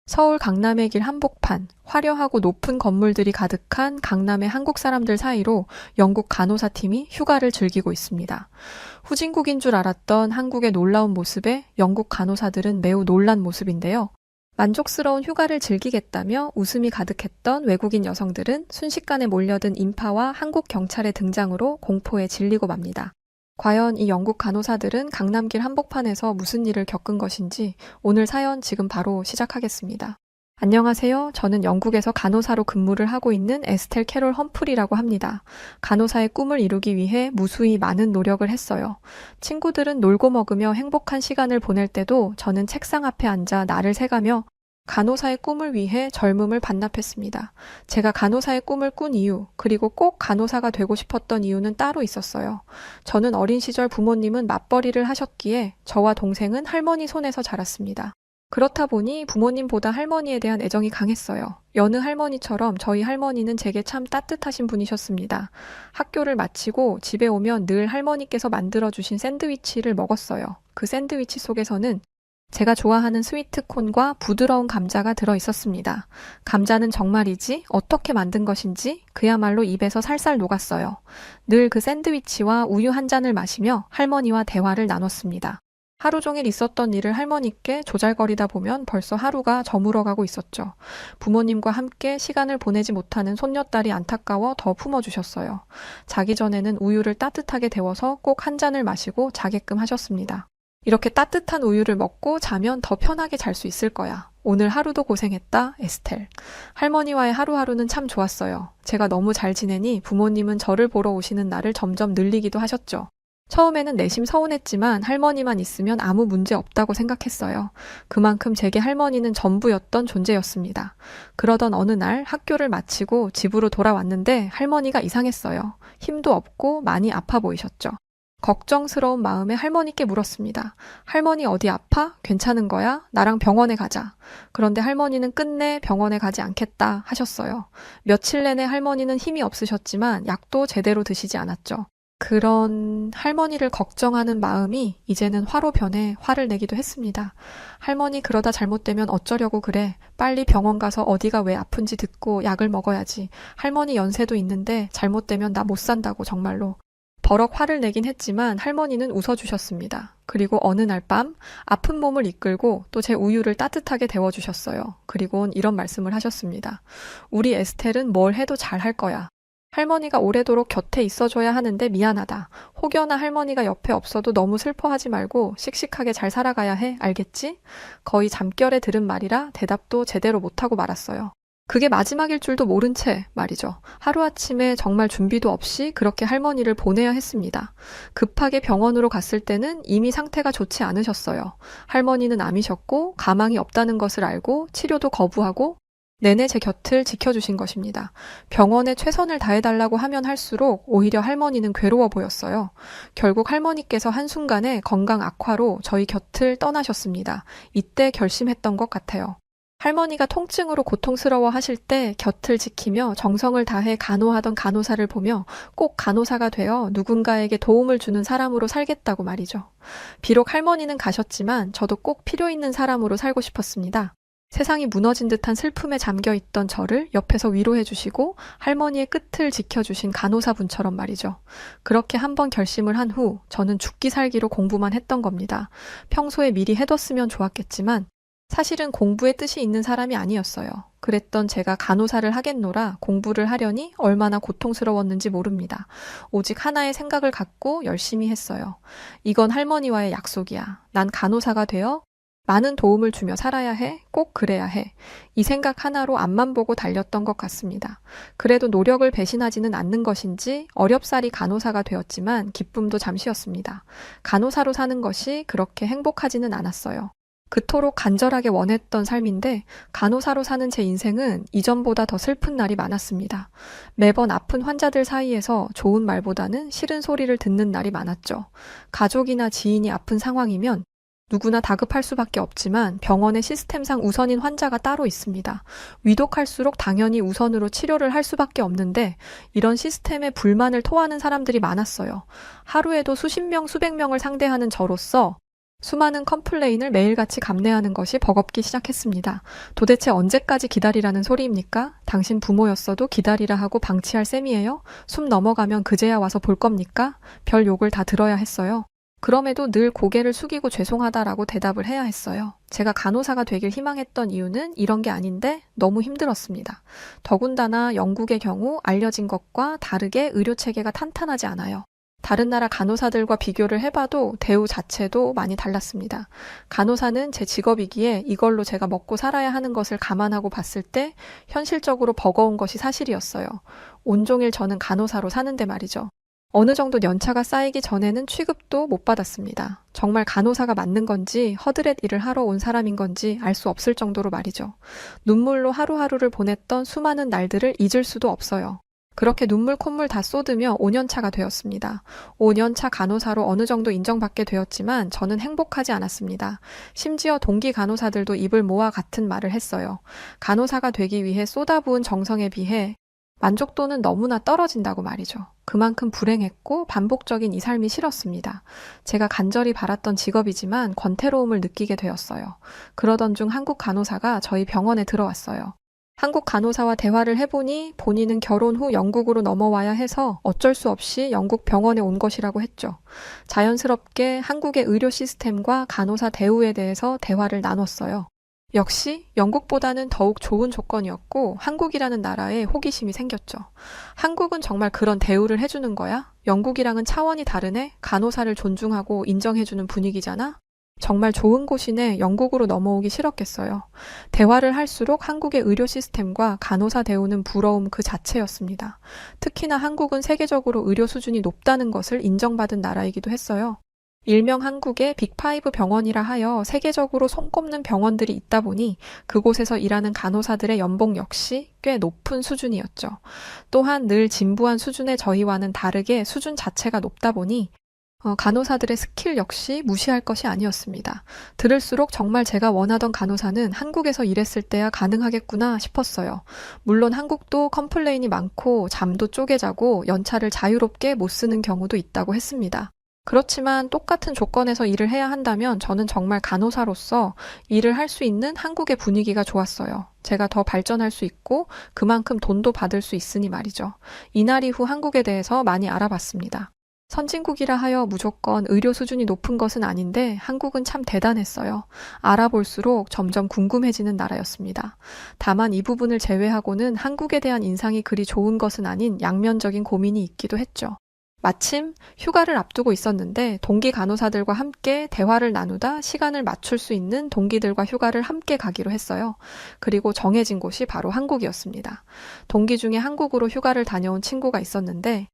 서울 강남의 길 한복판, 화려하고 높은 건물들이 가득한 강남의 한국 사람들 사이로 영국 간호사팀이 휴가를 즐기고 있습니다. 후진국인 줄 알았던 한국의 놀라운 모습에 영국 간호사들은 매우 놀란 모습인데요. 만족스러운 휴가를 즐기겠다며 웃음이 가득했던 외국인 여성들은 순식간에 몰려든 인파와 한국 경찰의 등장으로 공포에 질리고 맙니다. 과연 이 영국 간호사들은 강남길 한복판에서 무슨 일을 겪은 것인지 오늘 사연 지금 바로 시작하겠습니다. 안녕하세요. 저는 영국에서 간호사로 근무를 하고 있는 에스텔 캐롤 험프리라고 합니다. 간호사의 꿈을 이루기 위해 무수히 많은 노력을 했어요. 친구들은 놀고 먹으며 행복한 시간을 보낼 때도 저는 책상 앞에 앉아 날을 새가며 간호사의 꿈을 위해 젊음을 반납했습니다. 제가 간호사의 꿈을 꾼 이유, 그리고 꼭 간호사가 되고 싶었던 이유는 따로 있었어요. 저는 어린 시절 부모님은 맞벌이를 하셨기에 저와 동생은 할머니 손에서 자랐습니다. 그렇다 보니 부모님보다 할머니에 대한 애정이 강했어요. 여느 할머니처럼 저희 할머니는 제게 참 따뜻하신 분이셨습니다. 학교를 마치고 집에 오면 늘 할머니께서 만들어주신 샌드위치를 먹었어요. 그 샌드위치 속에서는 제가 좋아하는 스위트콘과 부드러운 감자가 들어 있었습니다. 감자는 정말이지 어떻게 만든 것인지 그야말로 입에서 살살 녹았어요. 늘 그 샌드위치와 우유 한 잔을 마시며 할머니와 대화를 나눴습니다. 하루 종일 있었던 일을 할머니께 조잘거리다 보면 벌써 하루가 저물어가고 있었죠. 부모님과 함께 시간을 보내지 못하는 손녀딸이 안타까워 더 품어주셨어요. 자기 전에는 우유를 따뜻하게 데워서 꼭 한 잔을 마시고 자게끔 하셨습니다. 이렇게 따뜻한 우유를 먹고 자면 더 편하게 잘 수 있을 거야. 오늘 하루도 고생했다, 에스텔. 할머니와의 하루하루는 참 좋았어요. 제가 너무 잘 지내니 부모님은 저를 보러 오시는 날을 점점 늘리기도 하셨죠. 처음에는 내심 서운했지만 할머니만 있으면 아무 문제 없다고 생각했어요. 그만큼 제게 할머니는 전부였던 존재였습니다. 그러던 어느 날 학교를 마치고 집으로 돌아왔는데 할머니가 이상했어요. 힘도 없고 많이 아파 보이셨죠. 걱정스러운 마음에 할머니께 물었습니다. 할머니 어디 아파? 괜찮은 거야? 나랑 병원에 가자. 그런데 할머니는 끝내 병원에 가지 않겠다 하셨어요. 며칠 내내 할머니는 힘이 없으셨지만 약도 제대로 드시지 않았죠. 그런 할머니를 걱정하는 마음이 이제는 화로 변해 화를 내기도 했습니다. 할머니 그러다 잘못되면 어쩌려고 그래. 빨리 병원 가서 어디가 왜 아픈지 듣고 약을 먹어야지. 할머니 연세도 있는데 잘못되면 나 못 산다고 정말로. 버럭 화를 내긴 했지만 할머니는 웃어주셨습니다. 그리고 어느 날 밤 아픈 몸을 이끌고 또 제 우유를 따뜻하게 데워주셨어요. 그리고는 이런 말씀을 하셨습니다. 우리 에스텔은 뭘 해도 잘할 거야. 할머니가 오래도록 곁에 있어줘야 하는데 미안하다. 혹여나 할머니가 옆에 없어도 너무 슬퍼하지 말고 씩씩하게 잘 살아가야 해. 알겠지? 거의 잠결에 들은 말이라 대답도 제대로 못하고 말았어요. 그게 마지막일 줄도 모른 채 말이죠. 하루아침에 정말 준비도 없이 그렇게 할머니를 보내야 했습니다. 급하게 병원으로 갔을 때는 이미 상태가 좋지 않으셨어요. 할머니는 암이셨고 가망이 없다는 것을 알고 치료도 거부하고 내내 제 곁을 지켜주신 것입니다. 병원에 최선을 다해달라고 하면 할수록 오히려 할머니는 괴로워 보였어요. 결국 할머니께서 한순간에 건강 악화로 저희 곁을 떠나셨습니다. 이때 결심했던 것 같아요. 할머니가 통증으로 고통스러워 하실 때 곁을 지키며 정성을 다해 간호하던 간호사를 보며 꼭 간호사가 되어 누군가에게 도움을 주는 사람으로 살겠다고 말이죠. 비록 할머니는 가셨지만 저도 꼭 필요 있는 사람으로 살고 싶었습니다. 세상이 무너진 듯한 슬픔에 잠겨있던 저를 옆에서 위로해 주시고 할머니의 끝을 지켜주신 간호사분처럼 말이죠. 그렇게 한번 결심을 한 후 저는 죽기 살기로 공부만 했던 겁니다. 평소에 미리 해뒀으면 좋았겠지만 사실은 공부에 뜻이 있는 사람이 아니었어요. 그랬던 제가 간호사를 하겠노라 공부를 하려니 얼마나 고통스러웠는지 모릅니다. 오직 하나의 생각을 갖고 열심히 했어요. 이건 할머니와의 약속이야. 난 간호사가 되어 많은 도움을 주며 살아야 해. 꼭 그래야 해. 이 생각 하나로 앞만 보고 달렸던 것 같습니다. 그래도 노력을 배신하지는 않는 것인지 어렵사리 간호사가 되었지만 기쁨도 잠시였습니다. 간호사로 사는 것이 그렇게 행복하지는 않았어요. 그토록 간절하게 원했던 삶인데 간호사로 사는 제 인생은 이전보다 더 슬픈 날이 많았습니다. 매번 아픈 환자들 사이에서 좋은 말보다는 싫은 소리를 듣는 날이 많았죠. 가족이나 지인이 아픈 상황이면 누구나 다급할 수밖에 없지만 병원의 시스템상 우선인 환자가 따로 있습니다. 위독할수록 당연히 우선으로 치료를 할 수밖에 없는데 이런 시스템에 불만을 토하는 사람들이 많았어요. 하루에도 수십 명, 수백 명을 상대하는 저로서 수많은 컴플레인을 매일같이 감내하는 것이 버겁기 시작했습니다. 도대체 언제까지 기다리라는 소리입니까? 당신 부모였어도 기다리라 하고 방치할 셈이에요? 숨 넘어가면 그제야 와서 볼 겁니까? 별 욕을 다 들어야 했어요. 그럼에도 늘 고개를 숙이고 죄송하다라고 대답을 해야 했어요. 제가 간호사가 되길 희망했던 이유는 이런 게 아닌데 너무 힘들었습니다. 더군다나 영국의 경우 알려진 것과 다르게 의료 체계가 탄탄하지 않아요. 다른 나라 간호사들과 비교를 해봐도 대우 자체도 많이 달랐습니다. 간호사는 제 직업이기에 이걸로 제가 먹고 살아야 하는 것을 감안하고 봤을 때 현실적으로 버거운 것이 사실이었어요. 온종일 저는 간호사로 사는데 말이죠. 어느 정도 연차가 쌓이기 전에는 취급도 못 받았습니다. 정말 간호사가 맞는 건지 허드렛 일을 하러 온 사람인 건지 알 수 없을 정도로 말이죠. 눈물로 하루하루를 보냈던 수많은 날들을 잊을 수도 없어요. 그렇게 눈물 콧물 다 쏟으며 5년차가 되었습니다. 5년차 간호사로 어느 정도 인정받게 되었지만 저는 행복하지 않았습니다. 심지어 동기 간호사들도 입을 모아 같은 말을 했어요. 간호사가 되기 위해 쏟아부은 정성에 비해 만족도는 너무나 떨어진다고 말이죠. 그만큼 불행했고 반복적인 이 삶이 싫었습니다. 제가 간절히 바랐던 직업이지만 권태로움을 느끼게 되었어요. 그러던 중 한국 간호사가 저희 병원에 들어왔어요. 한국 간호사와 대화를 해보니 본인은 결혼 후 영국으로 넘어와야 해서 어쩔 수 없이 영국 병원에 온 것이라고 했죠. 자연스럽게 한국의 의료 시스템과 간호사 대우에 대해서 대화를 나눴어요. 역시 영국보다는 더욱 좋은 조건이었고 한국이라는 나라에 호기심이 생겼죠. 한국은 정말 그런 대우를 해주는 거야? 영국이랑은 차원이 다르네? 간호사를 존중하고 인정해주는 분위기잖아? 정말 좋은 곳이네. 영국으로 넘어오기 싫었겠어요. 대화를 할수록 한국의 의료 시스템과 간호사 대우는 부러움 그 자체였습니다. 특히나 한국은 세계적으로 의료 수준이 높다는 것을 인정받은 나라이기도 했어요. 일명 한국의 빅5 병원이라 하여 세계적으로 손꼽는 병원들이 있다 보니 그곳에서 일하는 간호사들의 연봉 역시 꽤 높은 수준이었죠. 또한 늘 진부한 수준의 저희와는 다르게 수준 자체가 높다 보니 간호사들의 스킬 역시 무시할 것이 아니었습니다. 들을수록 정말 제가 원하던 간호사는 한국에서 일했을 때야 가능하겠구나 싶었어요. 물론 한국도 컴플레인이 많고 잠도 쪼개 자고 연차를 자유롭게 못 쓰는 경우도 있다고 했습니다. 그렇지만 똑같은 조건에서 일을 해야 한다면 저는 정말 간호사로서 일을 할 수 있는 한국의 분위기가 좋았어요. 제가 더 발전할 수 있고 그만큼 돈도 받을 수 있으니 말이죠. 이날 이후 한국에 대해서 많이 알아봤습니다. 선진국이라 하여 무조건 의료 수준이 높은 것은 아닌데 한국은 참 대단했어요. 알아볼수록 점점 궁금해지는 나라였습니다. 다만 이 부분을 제외하고는 한국에 대한 인상이 그리 좋은 것은 아닌 양면적인 고민이 있기도 했죠. 마침 휴가를 앞두고 있었는데 동기 간호사들과 함께 대화를 나누다 시간을 맞출 수 있는 동기들과 휴가를 함께 가기로 했어요. 그리고 정해진 곳이 바로 한국이었습니다. 동기 중에 한국으로 휴가를 다녀온 친구가 있었는데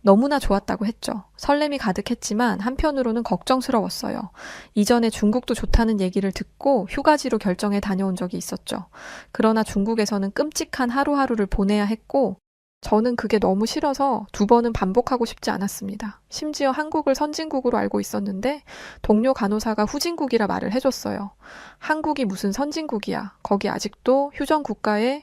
너무나 좋았다고 했죠. 설렘이 가득했지만 한편으로는 걱정스러웠어요. 이전에 중국도 좋다는 얘기를 듣고 휴가지로 결정해 다녀온 적이 있었죠. 그러나 중국에서는 끔찍한 하루하루를 보내야 했고 저는 그게 너무 싫어서 2번은 반복하고 싶지 않았습니다. 심지어 한국을 선진국으로 알고 있었는데 동료 간호사가 후진국이라 말을 해줬어요. 한국이 무슨 선진국이야. 거기 아직도 휴전 국가에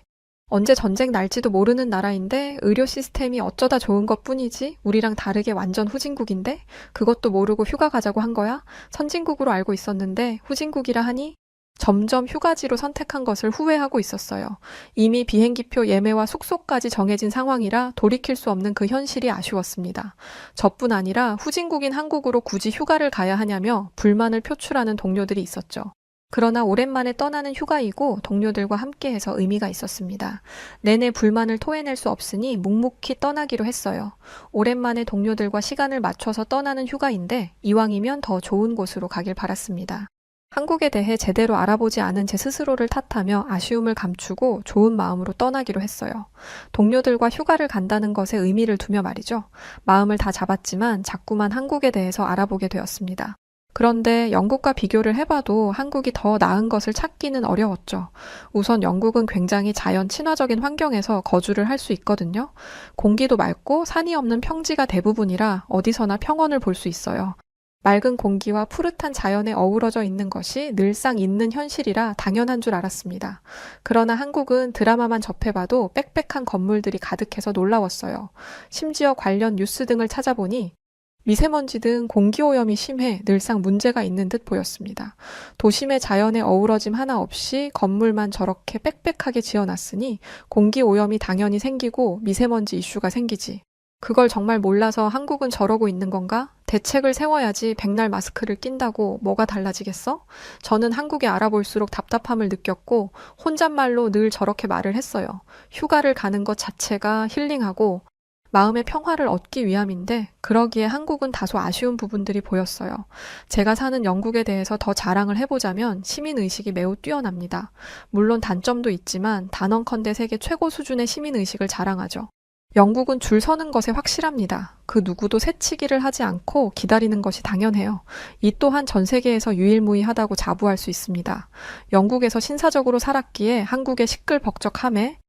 언제 전쟁 날지도 모르는 나라인데 의료 시스템이 어쩌다 좋은 것뿐이지 우리랑 다르게 완전 후진국인데 그것도 모르고 휴가 가자고 한 거야? 선진국으로 알고 있었는데 후진국이라 하니 점점 휴가지로 선택한 것을 후회하고 있었어요. 이미 비행기표 예매와 숙소까지 정해진 상황이라 돌이킬 수 없는 그 현실이 아쉬웠습니다. 저뿐 아니라 후진국인 한국으로 굳이 휴가를 가야 하냐며 불만을 표출하는 동료들이 있었죠. 그러나 오랜만에 떠나는 휴가이고 동료들과 함께해서 의미가 있었습니다. 내내 불만을 토해낼 수 없으니 묵묵히 떠나기로 했어요. 오랜만에 동료들과 시간을 맞춰서 떠나는 휴가인데 이왕이면 더 좋은 곳으로 가길 바랐습니다. 한국에 대해 제대로 알아보지 않은 제 스스로를 탓하며 아쉬움을 감추고 좋은 마음으로 떠나기로 했어요. 동료들과 휴가를 간다는 것에 의미를 두며 말이죠. 마음을 다 잡았지만 자꾸만 한국에 대해서 알아보게 되었습니다. 그런데 영국과 비교를 해봐도 한국이 더 나은 것을 찾기는 어려웠죠. 우선 영국은 굉장히 자연 친화적인 환경에서 거주를 할 수 있거든요. 공기도 맑고 산이 없는 평지가 대부분이라 어디서나 평원을 볼 수 있어요. 맑은 공기와 푸릇한 자연에 어우러져 있는 것이 늘상 있는 현실이라 당연한 줄 알았습니다. 그러나 한국은 드라마만 접해봐도 빽빽한 건물들이 가득해서 놀라웠어요. 심지어 관련 뉴스 등을 찾아보니 미세먼지 등 공기오염이 심해 늘상 문제가 있는 듯 보였습니다. 도심의 자연의 어우러짐 하나 없이 건물만 저렇게 빽빽하게 지어놨으니 공기오염이 당연히 생기고 미세먼지 이슈가 생기지. 그걸 정말 몰라서 한국은 저러고 있는 건가? 대책을 세워야지 백날 마스크를 낀다고 뭐가 달라지겠어? 저는 한국에 알아볼수록 답답함을 느꼈고 혼잣말로 늘 저렇게 말을 했어요. 휴가를 가는 것 자체가 힐링하고 마음의 평화를 얻기 위함인데 그러기에 한국은 다소 아쉬운 부분들이 보였어요. 제가 사는 영국에 대해서 더 자랑을 해보자면 시민의식이 매우 뛰어납니다. 물론 단점도 있지만 단언컨대 세계 최고 수준의 시민의식을 자랑하죠. 영국은 줄 서는 것에 확실합니다. 그 누구도 새치기를 하지 않고 기다리는 것이 당연해요. 이 또한 전 세계에서 유일무이하다고 자부할 수 있습니다. 영국에서 신사적으로 살았기에 한국의 시끌벅적함에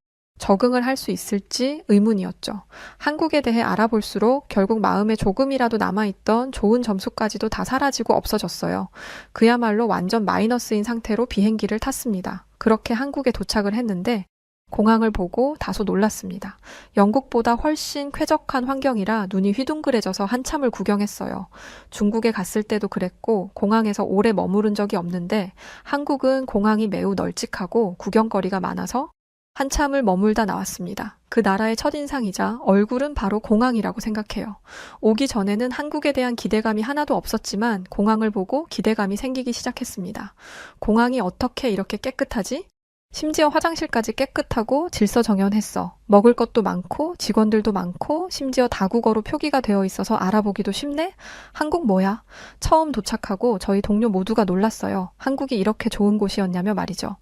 적응을 할 수 있을지 의문이었죠. 한국에 대해 알아볼수록 결국 마음에 조금이라도 남아있던 좋은 점수까지도 다 사라지고 없어졌어요. 그야말로 완전 마이너스인 상태로 비행기를 탔습니다. 그렇게 한국에 도착을 했는데 공항을 보고 다소 놀랐습니다. 영국보다 훨씬 쾌적한 환경이라 눈이 휘둥그레져서 한참을 구경했어요. 중국에 갔을 때도 그랬고 공항에서 오래 머무른 적이 없는데 한국은 공항이 매우 널찍하고 구경거리가 많아서 한참을 머물다 나왔습니다. 그 나라의 첫인상이자 얼굴은 바로 공항이라고 생각해요. 오기 전에는 한국에 대한 기대감이 하나도 없었지만 공항을 보고 기대감이 생기기 시작했습니다. 공항이 어떻게 이렇게 깨끗하지? 심지어 화장실까지 깨끗하고 질서정연했어. 먹을 것도 많고 직원들도 많고 심지어 다국어로 표기가 되어 있어서 알아보기도 쉽네? 한국 뭐야? 처음 도착하고 저희 동료 모두가 놀랐어요. 한국이 이렇게 좋은 곳이었냐며 말이죠.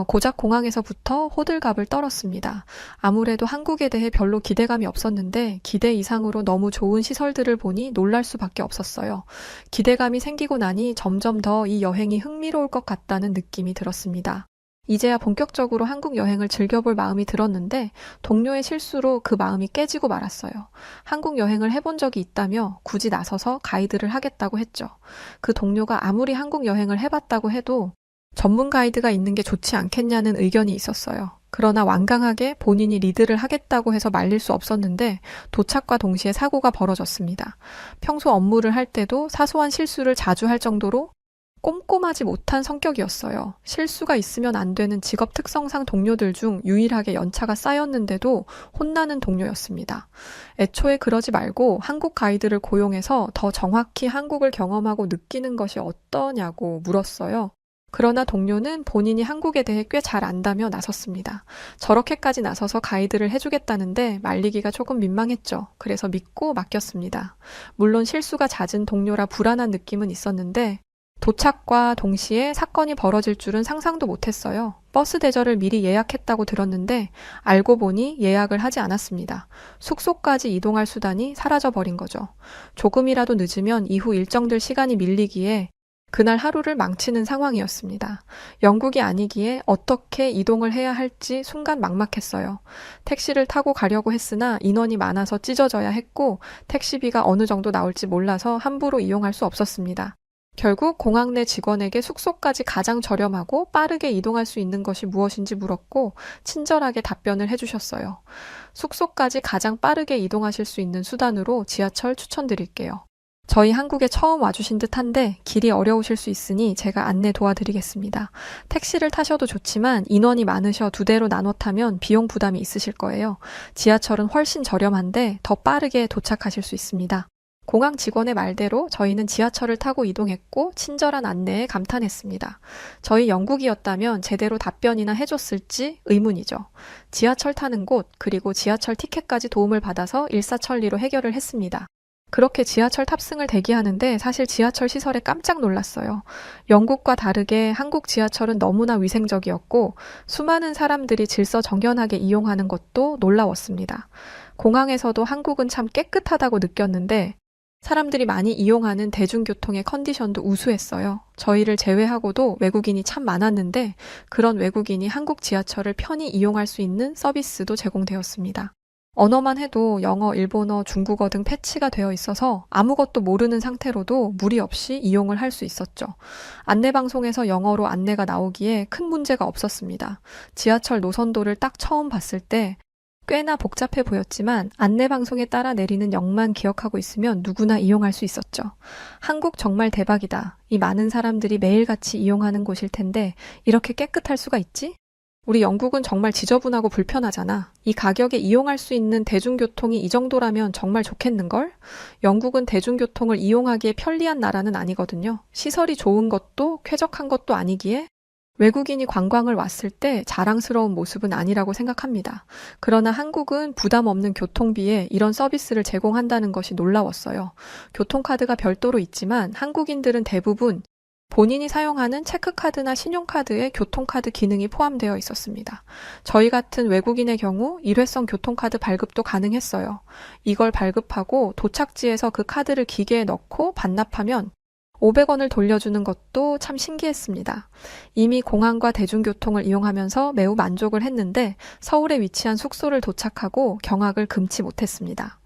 고작 공항에서부터 호들갑을 떨었습니다. 아무래도 한국에 대해 별로 기대감이 없었는데 기대 이상으로 너무 좋은 시설들을 보니 놀랄 수밖에 없었어요. 기대감이 생기고 나니 점점 더 이 여행이 흥미로울 것 같다는 느낌이 들었습니다. 이제야 본격적으로 한국 여행을 즐겨볼 마음이 들었는데 동료의 실수로 그 마음이 깨지고 말았어요. 한국 여행을 해본 적이 있다며 굳이 나서서 가이드를 하겠다고 했죠. 그 동료가 아무리 한국 여행을 해봤다고 해도 전문 가이드가 있는 게 좋지 않겠냐는 의견이 있었어요. 그러나 완강하게 본인이 리드를 하겠다고 해서 말릴 수 없었는데 도착과 동시에 사고가 벌어졌습니다. 평소 업무를 할 때도 사소한 실수를 자주 할 정도로 꼼꼼하지 못한 성격이었어요. 실수가 있으면 안 되는 직업 특성상 동료들 중 유일하게 연차가 쌓였는데도 혼나는 동료였습니다. 애초에 그러지 말고 한국 가이드를 고용해서 더 정확히 한국을 경험하고 느끼는 것이 어떠냐고 물었어요. 그러나 동료는 본인이 한국에 대해 꽤 잘 안다며 나섰습니다. 저렇게까지 나서서 가이드를 해주겠다는데 말리기가 조금 민망했죠. 그래서 믿고 맡겼습니다. 물론 실수가 잦은 동료라 불안한 느낌은 있었는데 도착과 동시에 사건이 벌어질 줄은 상상도 못했어요. 버스 대절을 미리 예약했다고 들었는데 알고 보니 예약을 하지 않았습니다. 숙소까지 이동할 수단이 사라져버린 거죠. 조금이라도 늦으면 이후 일정들 시간이 밀리기에 그날 하루를 망치는 상황이었습니다. 영국이 아니기에 어떻게 이동을 해야 할지 순간 막막했어요. 택시를 타고 가려고 했으나 인원이 많아서 찢어져야 했고 택시비가 어느 정도 나올지 몰라서 함부로 이용할 수 없었습니다. 결국 공항 내 직원에게 숙소까지 가장 저렴하고 빠르게 이동할 수 있는 것이 무엇인지 물었고 친절하게 답변을 해주셨어요. 숙소까지 가장 빠르게 이동하실 수 있는 수단으로 지하철 추천드릴게요. 저희 한국에 처음 와주신 듯한데 길이 어려우실 수 있으니 제가 안내 도와드리겠습니다. 택시를 타셔도 좋지만 인원이 많으셔 2대로 나눠 타면 비용 부담이 있으실 거예요. 지하철은 훨씬 저렴한데 더 빠르게 도착하실 수 있습니다. 공항 직원의 말대로 저희는 지하철을 타고 이동했고 친절한 안내에 감탄했습니다. 저희 영국이었다면 제대로 답변이나 해줬을지 의문이죠. 지하철 타는 곳 그리고 지하철 티켓까지 도움을 받아서 일사천리로 해결을 했습니다. 그렇게 지하철 탑승을 대기하는데 사실 지하철 시설에 깜짝 놀랐어요. 영국과 다르게 한국 지하철은 너무나 위생적이었고 수많은 사람들이 질서정연하게 이용하는 것도 놀라웠습니다. 공항에서도 한국은 참 깨끗하다고 느꼈는데 사람들이 많이 이용하는 대중교통의 컨디션도 우수했어요. 저희를 제외하고도 외국인이 참 많았는데 그런 외국인이 한국 지하철을 편히 이용할 수 있는 서비스도 제공되었습니다. 언어만 해도 영어, 일본어, 중국어 등 패치가 되어 있어서 아무것도 모르는 상태로도 무리 없이 이용을 할 수 있었죠. 안내방송에서 영어로 안내가 나오기에 큰 문제가 없었습니다. 지하철 노선도를 딱 처음 봤을 때 꽤나 복잡해 보였지만 안내방송에 따라 내리는 역만 기억하고 있으면 누구나 이용할 수 있었죠. 한국 정말 대박이다. 이 많은 사람들이 매일같이 이용하는 곳일 텐데 이렇게 깨끗할 수가 있지? 우리 영국은 정말 지저분하고 불편하잖아. 이 가격에 이용할 수 있는 대중교통이 이 정도라면 정말 좋겠는걸? 영국은 대중교통을 이용하기에 편리한 나라는 아니거든요. 시설이 좋은 것도 쾌적한 것도 아니기에 외국인이 관광을 왔을 때 자랑스러운 모습은 아니라고 생각합니다. 그러나 한국은 부담 없는 교통비에 이런 서비스를 제공한다는 것이 놀라웠어요. 교통카드가 별도로 있지만 한국인들은 대부분 본인이 사용하는 체크카드나 신용카드에 교통카드 기능이 포함되어 있었습니다. 저희 같은 외국인의 경우 일회성 교통카드 발급도 가능했어요. 이걸 발급하고 도착지에서 그 카드를 기계에 넣고 반납하면 500원을 돌려주는 것도 참 신기했습니다. 이미 공항과 대중교통을 이용하면서 매우 만족을 했는데 서울에 위치한 숙소를 도착하고 경악을 금치 못했습니다.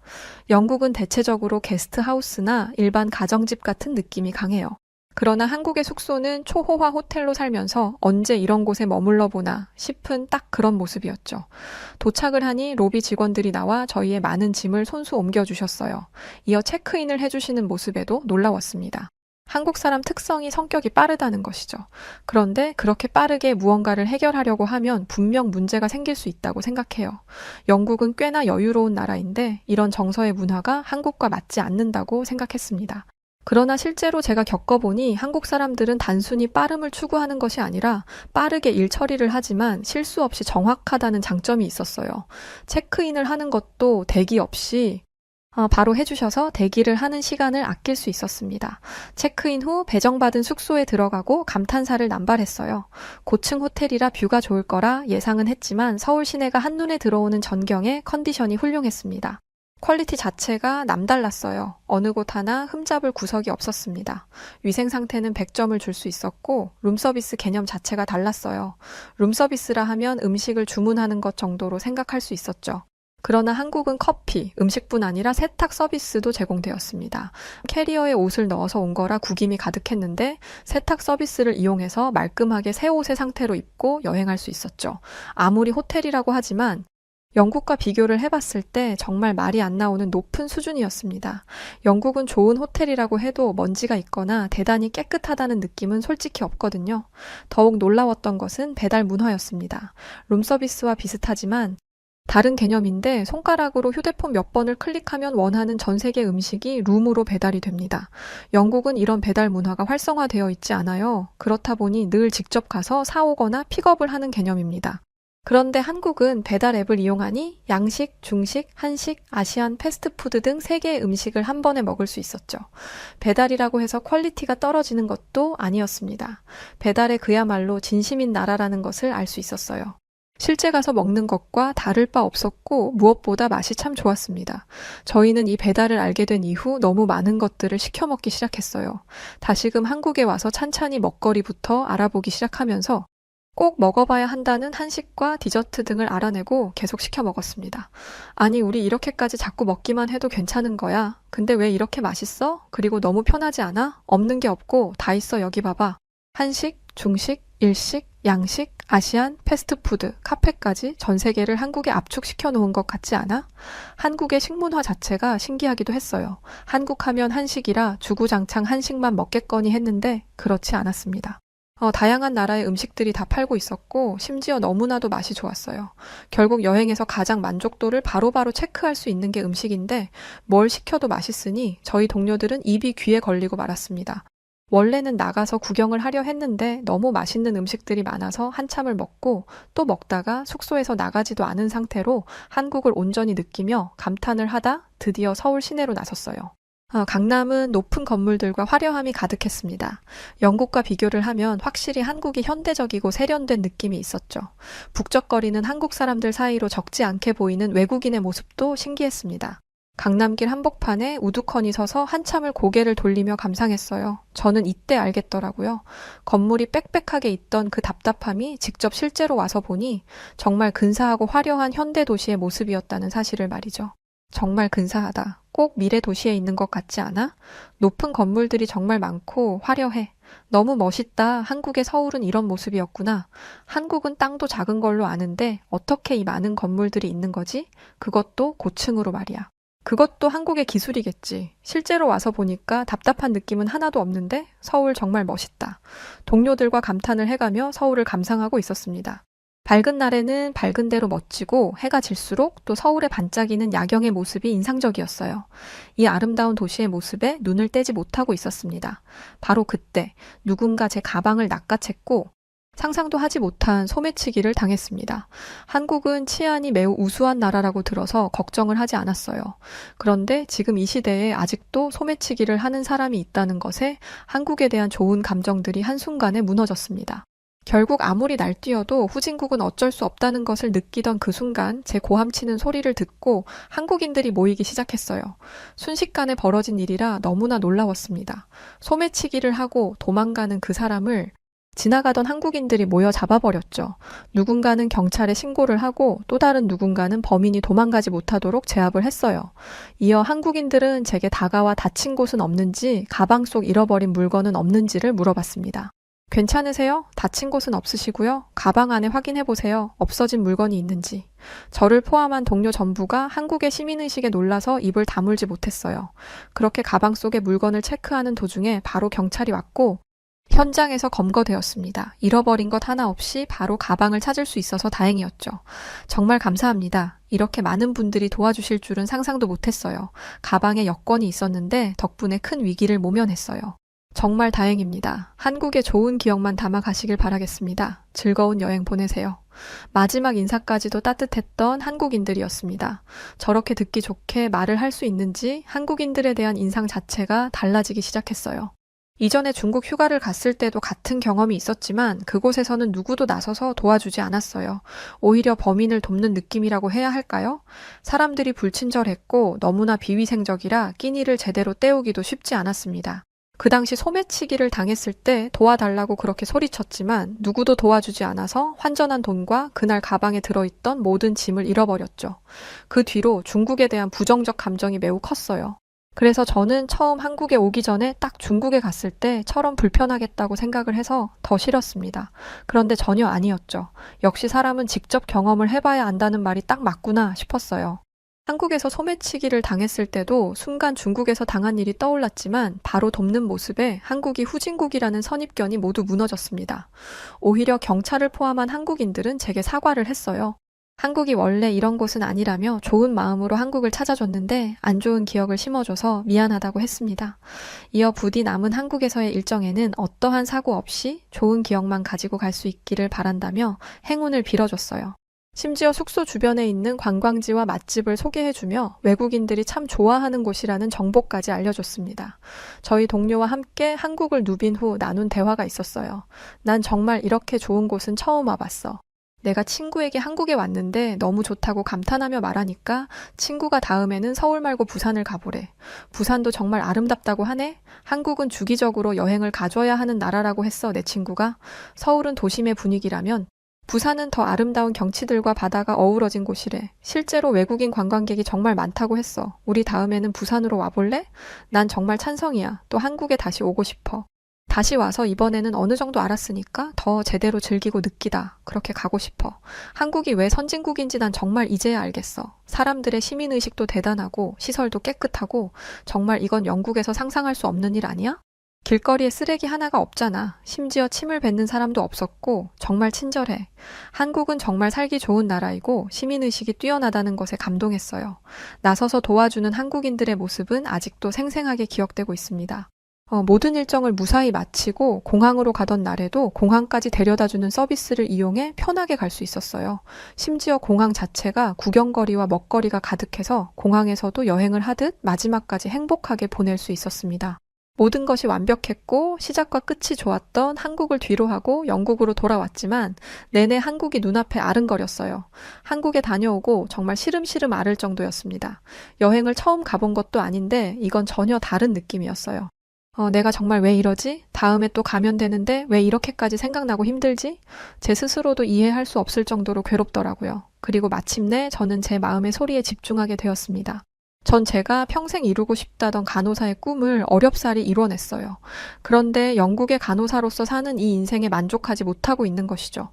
영국은 대체적으로 게스트하우스나 일반 가정집 같은 느낌이 강해요. 그러나 한국의 숙소는 초호화 호텔로 살면서 언제 이런 곳에 머물러 보나 싶은 딱 그런 모습이었죠. 도착을 하니 로비 직원들이 나와 저희의 많은 짐을 손수 옮겨주셨어요. 이어 체크인을 해주시는 모습에도 놀라웠습니다. 한국 사람 특성이 성격이 빠르다는 것이죠. 그런데 그렇게 빠르게 무언가를 해결하려고 하면 분명 문제가 생길 수 있다고 생각해요. 영국은 꽤나 여유로운 나라인데 이런 정서의 문화가 한국과 맞지 않는다고 생각했습니다. 그러나 실제로 제가 겪어보니 한국 사람들은 단순히 빠름을 추구하는 것이 아니라 빠르게 일 처리를 하지만 실수 없이 정확하다는 장점이 있었어요. 체크인을 하는 것도 대기 없이 바로 해주셔서 대기를 하는 시간을 아낄 수 있었습니다. 체크인 후 배정받은 숙소에 들어가고 감탄사를 남발했어요. 고층 호텔이라 뷰가 좋을 거라 예상은 했지만 서울 시내가 한눈에 들어오는 전경에 컨디션이 훌륭했습니다. 퀄리티 자체가 남달랐어요. 어느 곳 하나 흠잡을 구석이 없었습니다. 위생 상태는 100점을 줄 수 있었고 룸서비스 개념 자체가 달랐어요. 룸서비스라 하면 음식을 주문하는 것 정도로 생각할 수 있었죠. 그러나 한국은 커피, 음식뿐 아니라 세탁 서비스도 제공되었습니다. 캐리어에 옷을 넣어서 온 거라 구김이 가득했는데 세탁 서비스를 이용해서 말끔하게 새 옷의 상태로 입고 여행할 수 있었죠. 아무리 호텔이라고 하지만 영국과 비교를 해봤을 때 정말 말이 안 나오는 높은 수준이었습니다. 영국은 좋은 호텔이라고 해도 먼지가 있거나 대단히 깨끗하다는 느낌은 솔직히 없거든요. 더욱 놀라웠던 것은 배달 문화였습니다. 룸서비스와 비슷하지만 다른 개념인데 손가락으로 휴대폰 몇 번을 클릭하면 원하는 전 세계 음식이 룸으로 배달이 됩니다. 영국은 이런 배달 문화가 활성화되어 있지 않아요. 그렇다 보니 늘 직접 가서 사오거나 픽업을 하는 개념입니다. 그런데 한국은 배달 앱을 이용하니 양식, 중식, 한식, 아시안, 패스트푸드 등 3개의 음식을 한 번에 먹을 수 있었죠. 배달이라고 해서 퀄리티가 떨어지는 것도 아니었습니다. 배달에 그야말로 진심인 나라라는 것을 알 수 있었어요. 실제 가서 먹는 것과 다를 바 없었고 무엇보다 맛이 참 좋았습니다. 저희는 이 배달을 알게 된 이후 너무 많은 것들을 시켜 먹기 시작했어요. 다시금 한국에 와서 찬찬히 먹거리부터 알아보기 시작하면서 꼭 먹어봐야 한다는 한식과 디저트 등을 알아내고 계속 시켜 먹었습니다. 아니, 우리 이렇게까지 자꾸 먹기만 해도 괜찮은 거야. 근데 왜 이렇게 맛있어? 그리고 너무 편하지 않아? 없는 게 없고 다 있어, 여기 봐봐. 한식, 중식, 일식, 양식, 아시안, 패스트푸드, 카페까지 전 세계를 한국에 압축시켜 놓은 것 같지 않아? 한국의 식문화 자체가 신기하기도 했어요. 한국 하면 한식이라 주구장창 한식만 먹겠거니 했는데 그렇지 않았습니다. 다양한 나라의 음식들이 다 팔고 있었고 심지어 너무나도 맛이 좋았어요. 결국 여행에서 가장 만족도를 바로바로 체크할 수 있는 게 음식인데 뭘 시켜도 맛있으니 저희 동료들은 입이 귀에 걸리고 말았습니다. 원래는 나가서 구경을 하려 했는데 너무 맛있는 음식들이 많아서 한참을 먹고 또 먹다가 숙소에서 나가지도 않은 상태로 한국을 온전히 느끼며 감탄을 하다 드디어 서울 시내로 나섰어요. 강남은 높은 건물들과 화려함이 가득했습니다. 영국과 비교를 하면 확실히 한국이 현대적이고 세련된 느낌이 있었죠. 북적거리는 한국 사람들 사이로 적지 않게 보이는 외국인의 모습도 신기했습니다. 강남길 한복판에 우두커니 서서 한참을 고개를 돌리며 감상했어요. 저는 이때 알겠더라고요. 건물이 빽빽하게 있던 그 답답함이 직접 실제로 와서 보니 정말 근사하고 화려한 현대 도시의 모습이었다는 사실을 말이죠. 정말 근사하다. 꼭 미래 도시에 있는 것 같지 않아? 높은 건물들이 정말 많고 화려해. 너무 멋있다. 한국의 서울은 이런 모습이었구나. 한국은 땅도 작은 걸로 아는데 어떻게 이 많은 건물들이 있는 거지? 그것도 고층으로 말이야. 그것도 한국의 기술이겠지. 실제로 와서 보니까 답답한 느낌은 하나도 없는데 서울 정말 멋있다. 동료들과 감탄을 해가며 서울을 감상하고 있었습니다. 밝은 날에는 밝은 대로 멋지고 해가 질수록 또 서울의 반짝이는 야경의 모습이 인상적이었어요. 이 아름다운 도시의 모습에 눈을 떼지 못하고 있었습니다. 바로 그때 누군가 제 가방을 낚아챘고 상상도 하지 못한 소매치기를 당했습니다. 한국은 치안이 매우 우수한 나라라고 들어서 걱정을 하지 않았어요. 그런데 지금 이 시대에 아직도 소매치기를 하는 사람이 있다는 것에 한국에 대한 좋은 감정들이 한순간에 무너졌습니다. 결국 아무리 날뛰어도 후진국은 어쩔 수 없다는 것을 느끼던 그 순간 제 고함치는 소리를 듣고 한국인들이 모이기 시작했어요. 순식간에 벌어진 일이라 너무나 놀라웠습니다. 소매치기를 하고 도망가는 그 사람을 지나가던 한국인들이 모여 잡아버렸죠. 누군가는 경찰에 신고를 하고 또 다른 누군가는 범인이 도망가지 못하도록 제압을 했어요. 이어 한국인들은 제게 다가와 다친 곳은 없는지, 가방 속 잃어버린 물건은 없는지를 물어봤습니다. 괜찮으세요? 다친 곳은 없으시고요. 가방 안에 확인해보세요. 없어진 물건이 있는지. 저를 포함한 동료 전부가 한국의 시민의식에 놀라서 입을 다물지 못했어요. 그렇게 가방 속의 물건을 체크하는 도중에 바로 경찰이 왔고 현장에서 검거되었습니다. 잃어버린 것 하나 없이 바로 가방을 찾을 수 있어서 다행이었죠. 정말 감사합니다. 이렇게 많은 분들이 도와주실 줄은 상상도 못했어요. 가방에 여권이 있었는데 덕분에 큰 위기를 모면했어요. 정말 다행입니다. 한국의 좋은 기억만 담아 가시길 바라겠습니다. 즐거운 여행 보내세요. 마지막 인사까지도 따뜻했던 한국인들이었습니다. 저렇게 듣기 좋게 말을 할 수 있는지 한국인들에 대한 인상 자체가 달라지기 시작했어요. 이전에 중국 휴가를 갔을 때도 같은 경험이 있었지만 그곳에서는 누구도 나서서 도와주지 않았어요. 오히려 범인을 돕는 느낌이라고 해야 할까요? 사람들이 불친절했고 너무나 비위생적이라 끼니를 제대로 때우기도 쉽지 않았습니다. 그 당시 소매치기를 당했을 때 도와달라고 그렇게 소리쳤지만 누구도 도와주지 않아서 환전한 돈과 그날 가방에 들어있던 모든 짐을 잃어버렸죠. 그 뒤로 중국에 대한 부정적 감정이 매우 컸어요. 그래서 저는 처음 한국에 오기 전에 딱 중국에 갔을 때처럼 불편하겠다고 생각을 해서 더 싫었습니다. 그런데 전혀 아니었죠. 역시 사람은 직접 경험을 해봐야 안다는 말이 딱 맞구나 싶었어요. 한국에서 소매치기를 당했을 때도 순간 중국에서 당한 일이 떠올랐지만 바로 돕는 모습에 한국이 후진국이라는 선입견이 모두 무너졌습니다. 오히려 경찰을 포함한 한국인들은 제게 사과를 했어요. 한국이 원래 이런 곳은 아니라며 좋은 마음으로 한국을 찾아줬는데 안 좋은 기억을 심어줘서 미안하다고 했습니다. 이어 부디 남은 한국에서의 일정에는 어떠한 사고 없이 좋은 기억만 가지고 갈 수 있기를 바란다며 행운을 빌어줬어요. 심지어 숙소 주변에 있는 관광지와 맛집을 소개해주며 외국인들이 참 좋아하는 곳이라는 정보까지 알려줬습니다. 저희 동료와 함께 한국을 누빈 후 나눈 대화가 있었어요. 난 정말 이렇게 좋은 곳은 처음 와봤어. 내가 친구에게 한국에 왔는데 너무 좋다고 감탄하며 말하니까 친구가 다음에는 서울 말고 부산을 가보래. 부산도 정말 아름답다고 하네? 한국은 주기적으로 여행을 가줘야 하는 나라라고 했어, 내 친구가. 서울은 도심의 분위기라면 부산은 더 아름다운 경치들과 바다가 어우러진 곳이래. 실제로 외국인 관광객이 정말 많다고 했어. 우리 다음에는 부산으로 와볼래? 난 정말 찬성이야. 또 한국에 다시 오고 싶어. 다시 와서 이번에는 어느 정도 알았으니까 더 제대로 즐기고 느끼다. 그렇게 가고 싶어. 한국이 왜 선진국인지 난 정말 이제야 알겠어. 사람들의 시민의식도 대단하고 시설도 깨끗하고 정말 이건 영국에서 상상할 수 없는 일 아니야? 길거리에 쓰레기 하나가 없잖아. 심지어 침을 뱉는 사람도 없었고 정말 친절해. 한국은 정말 살기 좋은 나라이고 시민의식이 뛰어나다는 것에 감동했어요. 나서서 도와주는 한국인들의 모습은 아직도 생생하게 기억되고 있습니다. 모든 일정을 무사히 마치고 공항으로 가던 날에도 공항까지 데려다주는 서비스를 이용해 편하게 갈 수 있었어요. 심지어 공항 자체가 구경거리와 먹거리가 가득해서 공항에서도 여행을 하듯 마지막까지 행복하게 보낼 수 있었습니다. 모든 것이 완벽했고 시작과 끝이 좋았던 한국을 뒤로하고 영국으로 돌아왔지만 내내 한국이 눈앞에 아른거렸어요. 한국에 다녀오고 정말 시름시름 앓을 정도였습니다. 여행을 처음 가본 것도 아닌데 이건 전혀 다른 느낌이었어요. 내가 정말 왜 이러지? 다음에 또 가면 되는데 왜 이렇게까지 생각나고 힘들지? 제 스스로도 이해할 수 없을 정도로 괴롭더라고요. 그리고 마침내 저는 제 마음의 소리에 집중하게 되었습니다. 전 제가 평생 이루고 싶다던 간호사의 꿈을 어렵사리 이뤄냈어요. 그런데 영국의 간호사로서 사는 이 인생에 만족하지 못하고 있는 것이죠.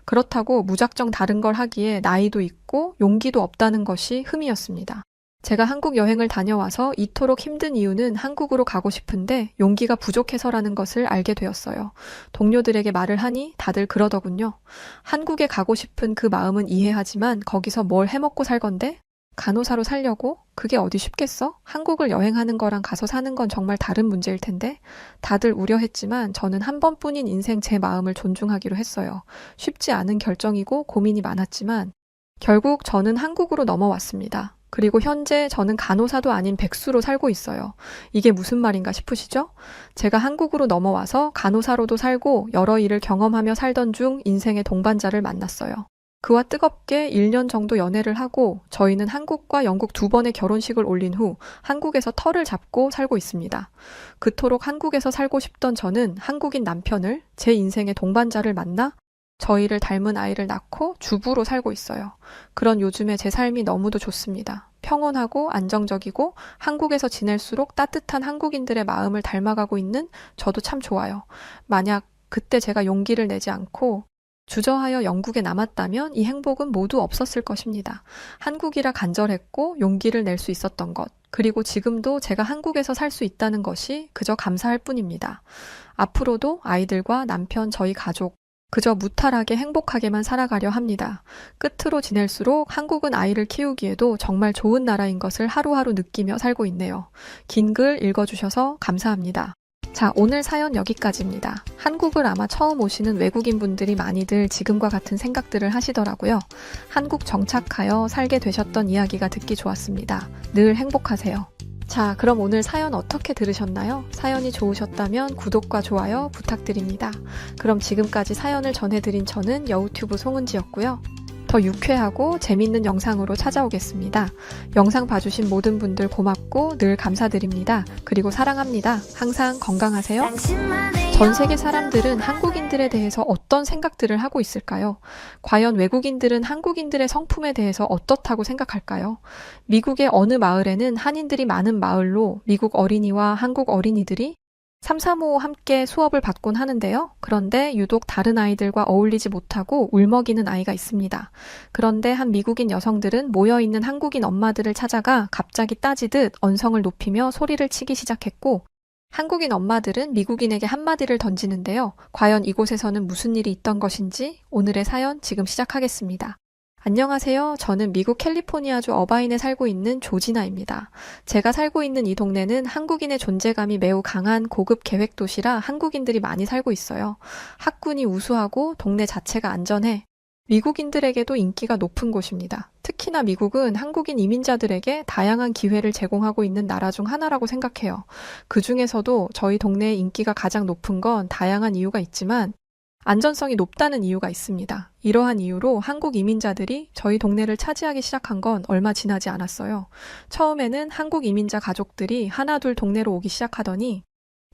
그렇다고 무작정 다른 걸 하기에 나이도 있고 용기도 없다는 것이 흠이었습니다. 제가 한국 여행을 다녀와서 이토록 힘든 이유는 한국으로 가고 싶은데 용기가 부족해서라는 것을 알게 되었어요. 동료들에게 말을 하니 다들 그러더군요. 한국에 가고 싶은 그 마음은 이해하지만 거기서 뭘 해먹고 살 건데? 간호사로 살려고? 그게 어디 쉽겠어? 한국을 여행하는 거랑 가서 사는 건 정말 다른 문제일 텐데? 다들 우려했지만 저는 한 번뿐인 인생 제 마음을 존중하기로 했어요. 쉽지 않은 결정이고 고민이 많았지만 결국 저는 한국으로 넘어왔습니다. 그리고 현재 저는 간호사도 아닌 백수로 살고 있어요. 이게 무슨 말인가 싶으시죠? 제가 한국으로 넘어와서 간호사로도 살고 여러 일을 경험하며 살던 중 인생의 동반자를 만났어요. 그와 뜨겁게 1년 정도 연애를 하고 저희는 한국과 영국 두 번의 결혼식을 올린 후 한국에서 터를 잡고 살고 있습니다. 그토록 한국에서 살고 싶던 저는 한국인 남편을 제 인생의 동반자를 만나 저희를 닮은 아이를 낳고 주부로 살고 있어요. 그런 요즘에 제 삶이 너무도 좋습니다. 평온하고 안정적이고 한국에서 지낼수록 따뜻한 한국인들의 마음을 닮아가고 있는 저도 참 좋아요. 만약 그때 제가 용기를 내지 않고 주저하여 영국에 남았다면 이 행복은 모두 없었을 것입니다. 한국이라 간절했고 용기를 낼 수 있었던 것, 그리고 지금도 제가 한국에서 살 수 있다는 것이 그저 감사할 뿐입니다. 앞으로도 아이들과 남편, 저희 가족, 그저 무탈하게 행복하게만 살아가려 합니다. 끝으로 지낼수록 한국은 아이를 키우기에도 정말 좋은 나라인 것을 하루하루 느끼며 살고 있네요. 긴 글 읽어주셔서 감사합니다. 자, 오늘 사연 여기까지입니다. 한국을 아마 처음 오시는 외국인 분들이 많이들 지금과 같은 생각들을 하시더라고요. 한국 정착하여 살게 되셨던 이야기가 듣기 좋았습니다. 늘 행복하세요. 자, 그럼 오늘 사연 어떻게 들으셨나요? 사연이 좋으셨다면 구독과 좋아요 부탁드립니다. 그럼 지금까지 사연을 전해드린 저는 여우튜브 송은지였고요. 더 유쾌하고 재밌는 영상으로 찾아오겠습니다. 영상 봐주신 모든 분들 고맙고 늘 감사드립니다. 그리고 사랑합니다. 항상 건강하세요. 전 세계 사람들은 한국인들에 대해서 어떤 생각들을 하고 있을까요? 과연 외국인들은 한국인들의 성품에 대해서 어떻다고 생각할까요? 미국의 어느 마을에는 한인들이 많은 마을로 미국 어린이와 한국 어린이들이 335 함께 수업을 받곤 하는데요. 그런데 유독 다른 아이들과 어울리지 못하고 울먹이는 아이가 있습니다. 그런데 한 미국인 여성들은 모여있는 한국인 엄마들을 찾아가 갑자기 따지듯 언성을 높이며 소리를 치기 시작했고, 한국인 엄마들은 미국인에게 한마디를 던지는데요. 과연 이곳에서는 무슨 일이 있던 것인지 오늘의 사연 지금 시작하겠습니다. 안녕하세요. 저는 미국 캘리포니아주 어바인에 살고 있는 조지나입니다. 제가 살고 있는 이 동네는 한국인의 존재감이 매우 강한 고급 계획 도시라 한국인들이 많이 살고 있어요. 학군이 우수하고 동네 자체가 안전해 미국인들에게도 인기가 높은 곳입니다. 특히나 미국은 한국인 이민자들에게 다양한 기회를 제공하고 있는 나라 중 하나라고 생각해요. 그 중에서도 저희 동네의 인기가 가장 높은 건 다양한 이유가 있지만 안전성이 높다는 이유가 있습니다. 이러한 이유로 한국 이민자들이 저희 동네를 차지하기 시작한 건 얼마 지나지 않았어요. 처음에는 한국 이민자 가족들이 하나둘 동네로 오기 시작하더니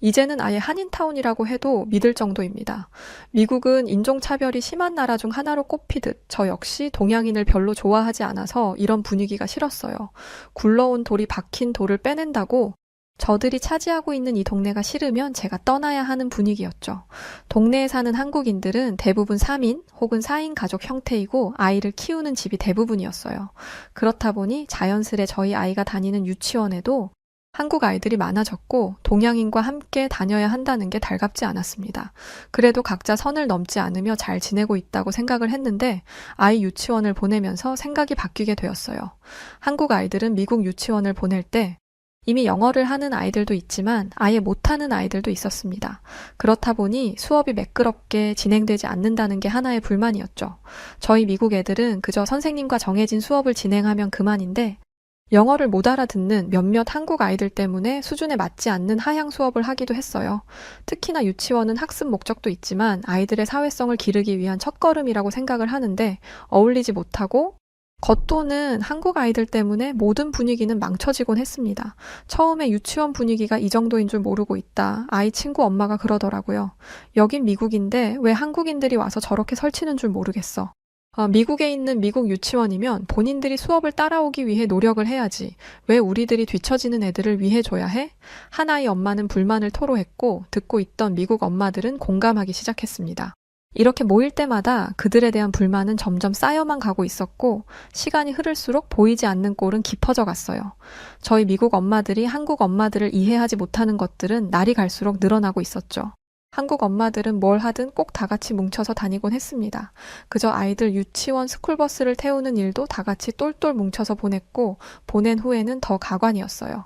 이제는 아예 한인타운이라고 해도 믿을 정도입니다. 미국은 인종차별이 심한 나라 중 하나로 꼽히듯 저 역시 동양인을 별로 좋아하지 않아서 이런 분위기가 싫었어요. 굴러온 돌이 박힌 돌을 빼낸다고 저들이 차지하고 있는 이 동네가 싫으면 제가 떠나야 하는 분위기였죠. 동네에 사는 한국인들은 대부분 3인 혹은 4인 가족 형태이고 아이를 키우는 집이 대부분이었어요. 그렇다 보니 자연스레 저희 아이가 다니는 유치원에도 한국 아이들이 많아졌고 동양인과 함께 다녀야 한다는 게 달갑지 않았습니다. 그래도 각자 선을 넘지 않으며 잘 지내고 있다고 생각을 했는데 아이 유치원을 보내면서 생각이 바뀌게 되었어요. 한국 아이들은 미국 유치원을 보낼 때 이미 영어를 하는 아이들도 있지만 아예 못하는 아이들도 있었습니다. 그렇다 보니 수업이 매끄럽게 진행되지 않는다는 게 하나의 불만이었죠. 저희 미국 애들은 그저 선생님과 정해진 수업을 진행하면 그만인데 영어를 못 알아듣는 몇몇 한국 아이들 때문에 수준에 맞지 않는 하향 수업을 하기도 했어요. 특히나 유치원은 학습 목적도 있지만 아이들의 사회성을 기르기 위한 첫걸음이라고 생각을 하는데 어울리지 못하고 겉도는 한국 아이들 때문에 모든 분위기는 망쳐지곤 했습니다. 처음에 유치원 분위기가 이 정도인 줄 모르고 있다. 아이 친구 엄마가 그러더라고요. 여긴 미국인데 왜 한국인들이 와서 저렇게 설치는 줄 모르겠어. 미국에 있는 미국 유치원이면 본인들이 수업을 따라오기 위해 노력을 해야지. 왜 우리들이 뒤처지는 애들을 위해 줘야 해? 한 아이 엄마는 불만을 토로했고 듣고 있던 미국 엄마들은 공감하기 시작했습니다. 이렇게 모일 때마다 그들에 대한 불만은 점점 쌓여만 가고 있었고 시간이 흐를수록 보이지 않는 꼴은 깊어져 갔어요. 저희 미국 엄마들이 한국 엄마들을 이해하지 못하는 것들은 날이 갈수록 늘어나고 있었죠. 한국 엄마들은 뭘 하든 꼭 다 같이 뭉쳐서 다니곤 했습니다. 그저 아이들 유치원 스쿨버스를 태우는 일도 다 같이 똘똘 뭉쳐서 보냈고 보낸 후에는 더 가관이었어요.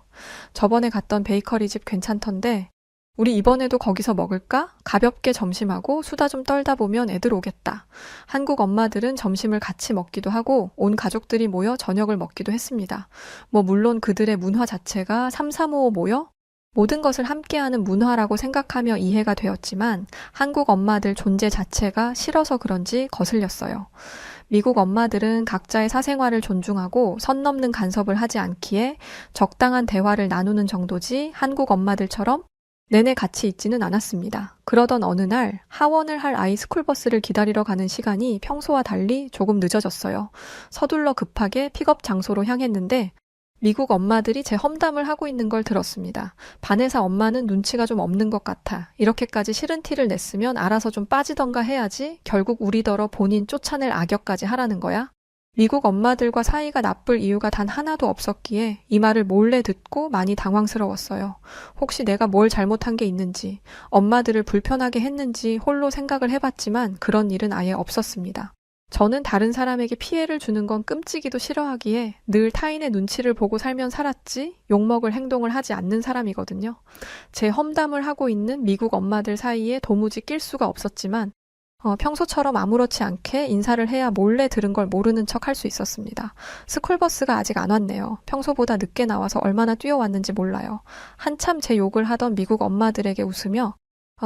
저번에 갔던 베이커리 집 괜찮던데 우리 이번에도 거기서 먹을까? 가볍게 점심하고 수다 좀 떨다 보면 애들 오겠다. 한국 엄마들은 점심을 같이 먹기도 하고 온 가족들이 모여 저녁을 먹기도 했습니다. 물론 그들의 문화 자체가 3355 모여 모든 것을 함께하는 문화라고 생각하며 이해가 되었지만 한국 엄마들 존재 자체가 싫어서 그런지 거슬렸어요. 미국 엄마들은 각자의 사생활을 존중하고 선 넘는 간섭을 하지 않기에 적당한 대화를 나누는 정도지 한국 엄마들처럼 내내 같이 있지는 않았습니다. 그러던 어느 날 하원을 할 아이 스쿨버스를 기다리러 가는 시간이 평소와 달리 조금 늦어졌어요. 서둘러 급하게 픽업 장소로 향했는데 미국 엄마들이 제 험담을 하고 있는 걸 들었습니다. 반에서 엄마는 눈치가 좀 없는 것 같아. 이렇게까지 싫은 티를 냈으면 알아서 좀 빠지던가 해야지. 결국 우리더러 본인 쫓아낼 악역까지 하라는 거야? 미국 엄마들과 사이가 나쁠 이유가 단 하나도 없었기에 이 말을 몰래 듣고 많이 당황스러웠어요. 혹시 내가 뭘 잘못한 게 있는지, 엄마들을 불편하게 했는지 홀로 생각을 해봤지만 그런 일은 아예 없었습니다. 저는 다른 사람에게 피해를 주는 건 끔찍이도 싫어하기에 늘 타인의 눈치를 보고 살면 살았지 욕먹을 행동을 하지 않는 사람이거든요. 제 험담을 하고 있는 미국 엄마들 사이에 도무지 낄 수가 없었지만 평소처럼 아무렇지 않게 인사를 해야 몰래 들은 걸 모르는 척 할 수 있었습니다. 스쿨버스가 아직 안 왔네요. 평소보다 늦게 나와서 얼마나 뛰어왔는지 몰라요. 한참 제 욕을 하던 미국 엄마들에게 웃으며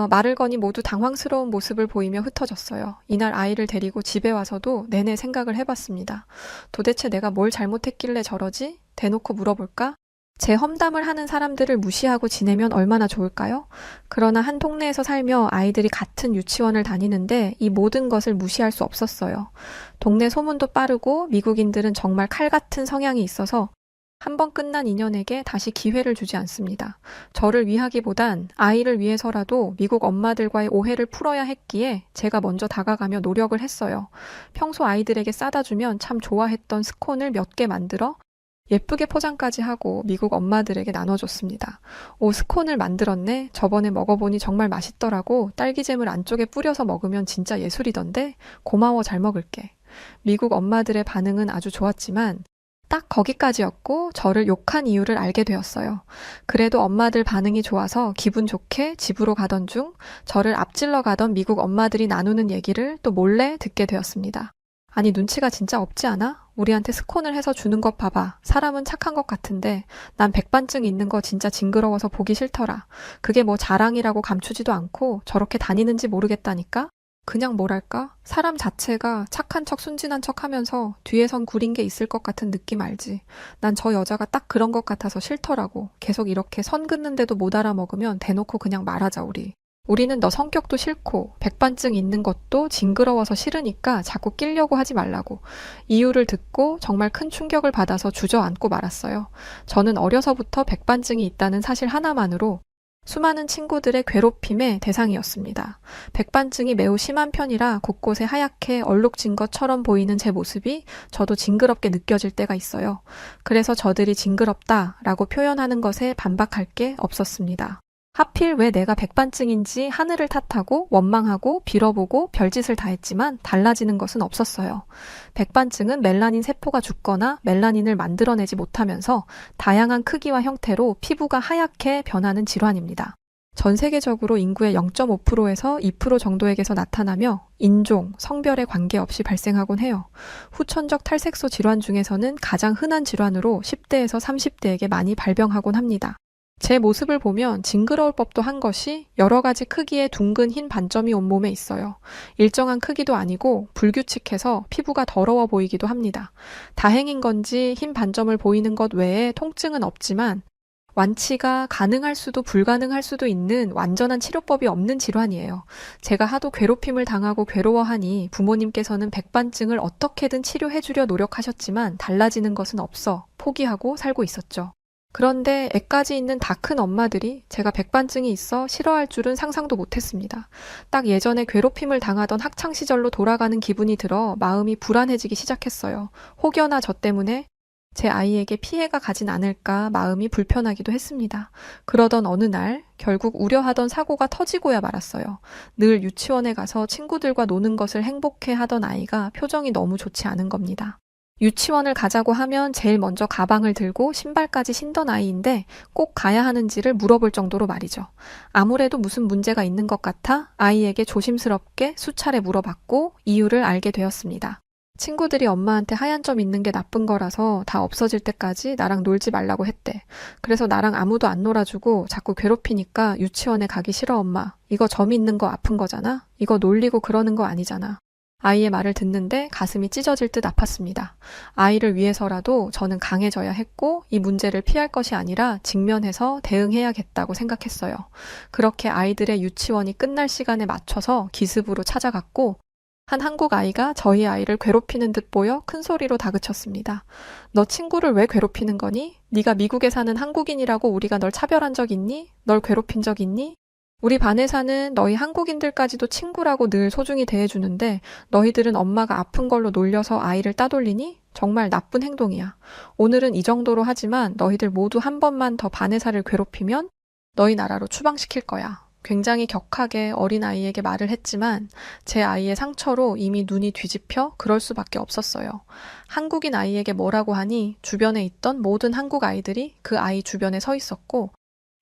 말을 거니 모두 당황스러운 모습을 보이며 흩어졌어요. 이날 아이를 데리고 집에 와서도 내내 생각을 해봤습니다. 도대체 내가 뭘 잘못했길래 저러지? 대놓고 물어볼까? 제 험담을 하는 사람들을 무시하고 지내면 얼마나 좋을까요? 그러나 한 동네에서 살며 아이들이 같은 유치원을 다니는데 이 모든 것을 무시할 수 없었어요. 동네 소문도 빠르고 미국인들은 정말 칼 같은 성향이 있어서 한번 끝난 인연에게 다시 기회를 주지 않습니다. 저를 위하기보단 아이를 위해서라도 미국 엄마들과의 오해를 풀어야 했기에 제가 먼저 다가가며 노력을 했어요. 평소 아이들에게 싸다 주면 참 좋아했던 스콘을 몇 개 만들어 예쁘게 포장까지 하고 미국 엄마들에게 나눠줬습니다. 오, 스콘을 만들었네. 저번에 먹어보니 정말 맛있더라고. 딸기잼을 안쪽에 뿌려서 먹으면 진짜 예술이던데. 고마워, 잘 먹을게. 미국 엄마들의 반응은 아주 좋았지만 딱 거기까지였고 저를 욕한 이유를 알게 되었어요. 그래도 엄마들 반응이 좋아서 기분 좋게 집으로 가던 중 저를 앞질러 가던 미국 엄마들이 나누는 얘기를 또 몰래 듣게 되었습니다. 아니, 눈치가 진짜 없지 않아? 우리한테 스콘을 해서 주는 것 봐봐. 사람은 착한 것 같은데 난 백반증 있는 거 진짜 징그러워서 보기 싫더라. 그게 뭐 자랑이라고 감추지도 않고 저렇게 다니는지 모르겠다니까? 그냥 뭐랄까? 사람 자체가 착한 척 순진한 척 하면서 뒤에선 구린 게 있을 것 같은 느낌 알지? 난 저 여자가 딱 그런 것 같아서 싫더라고. 계속 이렇게 선 긋는데도 못 알아먹으면 대놓고 그냥 말하자 우리. 우리는 너 성격도 싫고 백반증 있는 것도 징그러워서 싫으니까 자꾸 끼려고 하지 말라고. 이유를 듣고 정말 큰 충격을 받아서 주저앉고 말았어요. 저는 어려서부터 백반증이 있다는 사실 하나만으로 수많은 친구들의 괴롭힘의 대상이었습니다. 백반증이 매우 심한 편이라 곳곳에 하얗게 얼룩진 것처럼 보이는 제 모습이 저도 징그럽게 느껴질 때가 있어요. 그래서 저들이 징그럽다라고 표현하는 것에 반박할 게 없었습니다. 하필 왜 내가 백반증인지 하늘을 탓하고 원망하고 빌어보고 별짓을 다 했지만 달라지는 것은 없었어요. 백반증은 멜라닌 세포가 죽거나 멜라닌을 만들어내지 못하면서 다양한 크기와 형태로 피부가 하얗게 변하는 질환입니다. 전 세계적으로 인구의 0.5%에서 2% 정도에게서 나타나며 인종, 성별에 관계없이 발생하곤 해요. 후천적 탈색소 질환 중에서는 가장 흔한 질환으로 10대에서 30대에게 많이 발병하곤 합니다. 제 모습을 보면 징그러울 법도 한 것이 여러 가지 크기의 둥근 흰 반점이 온몸에 있어요. 일정한 크기도 아니고 불규칙해서 피부가 더러워 보이기도 합니다. 다행인 건지 흰 반점을 보이는 것 외에 통증은 없지만 완치가 가능할 수도 불가능할 수도 있는 완전한 치료법이 없는 질환이에요. 제가 하도 괴롭힘을 당하고 괴로워하니 부모님께서는 백반증을 어떻게든 치료해주려 노력하셨지만 달라지는 것은 없어 포기하고 살고 있었죠. 그런데 애까지 있는 다 큰 엄마들이 제가 백반증이 있어 싫어할 줄은 상상도 못했습니다. 딱 예전에 괴롭힘을 당하던 학창시절로 돌아가는 기분이 들어 마음이 불안해지기 시작했어요. 혹여나 저 때문에 제 아이에게 피해가 가진 않을까 마음이 불편하기도 했습니다. 그러던 어느 날 결국 우려하던 사고가 터지고야 말았어요. 늘 유치원에 가서 친구들과 노는 것을 행복해 하던 아이가 표정이 너무 좋지 않은 겁니다. 유치원을 가자고 하면 제일 먼저 가방을 들고 신발까지 신던 아이인데 꼭 가야 하는지를 물어볼 정도로 말이죠. 아무래도 무슨 문제가 있는 것 같아 아이에게 조심스럽게 수차례 물어봤고 이유를 알게 되었습니다. 친구들이 엄마한테 하얀 점 있는 게 나쁜 거라서 다 없어질 때까지 나랑 놀지 말라고 했대. 그래서 나랑 아무도 안 놀아주고 자꾸 괴롭히니까 유치원에 가기 싫어 엄마. 이거 점 있는 거 아픈 거잖아? 이거 놀리고 그러는 거 아니잖아. 아이의 말을 듣는데 가슴이 찢어질 듯 아팠습니다. 아이를 위해서라도 저는 강해져야 했고 이 문제를 피할 것이 아니라 직면해서 대응해야겠다고 생각했어요. 그렇게 아이들의 유치원이 끝날 시간에 맞춰서 기습으로 찾아갔고 한 한국 아이가 저희 아이를 괴롭히는 듯 보여 큰 소리로 다그쳤습니다. 너 친구를 왜 괴롭히는 거니? 네가 미국에 사는 한국인이라고 우리가 널 차별한 적 있니? 널 괴롭힌 적 있니? 우리 반에 사는 너희 한국인들까지도 친구라고 늘 소중히 대해주는데 너희들은 엄마가 아픈 걸로 놀려서 아이를 따돌리니? 정말 나쁜 행동이야. 오늘은 이 정도로 하지만 너희들 모두 한 번만 더 반의사를 괴롭히면 너희 나라로 추방시킬 거야. 굉장히 격하게 어린아이에게 말을 했지만 제 아이의 상처로 이미 눈이 뒤집혀 그럴 수밖에 없었어요. 한국인 아이에게 뭐라고 하니 주변에 있던 모든 한국 아이들이 그 아이 주변에 서 있었고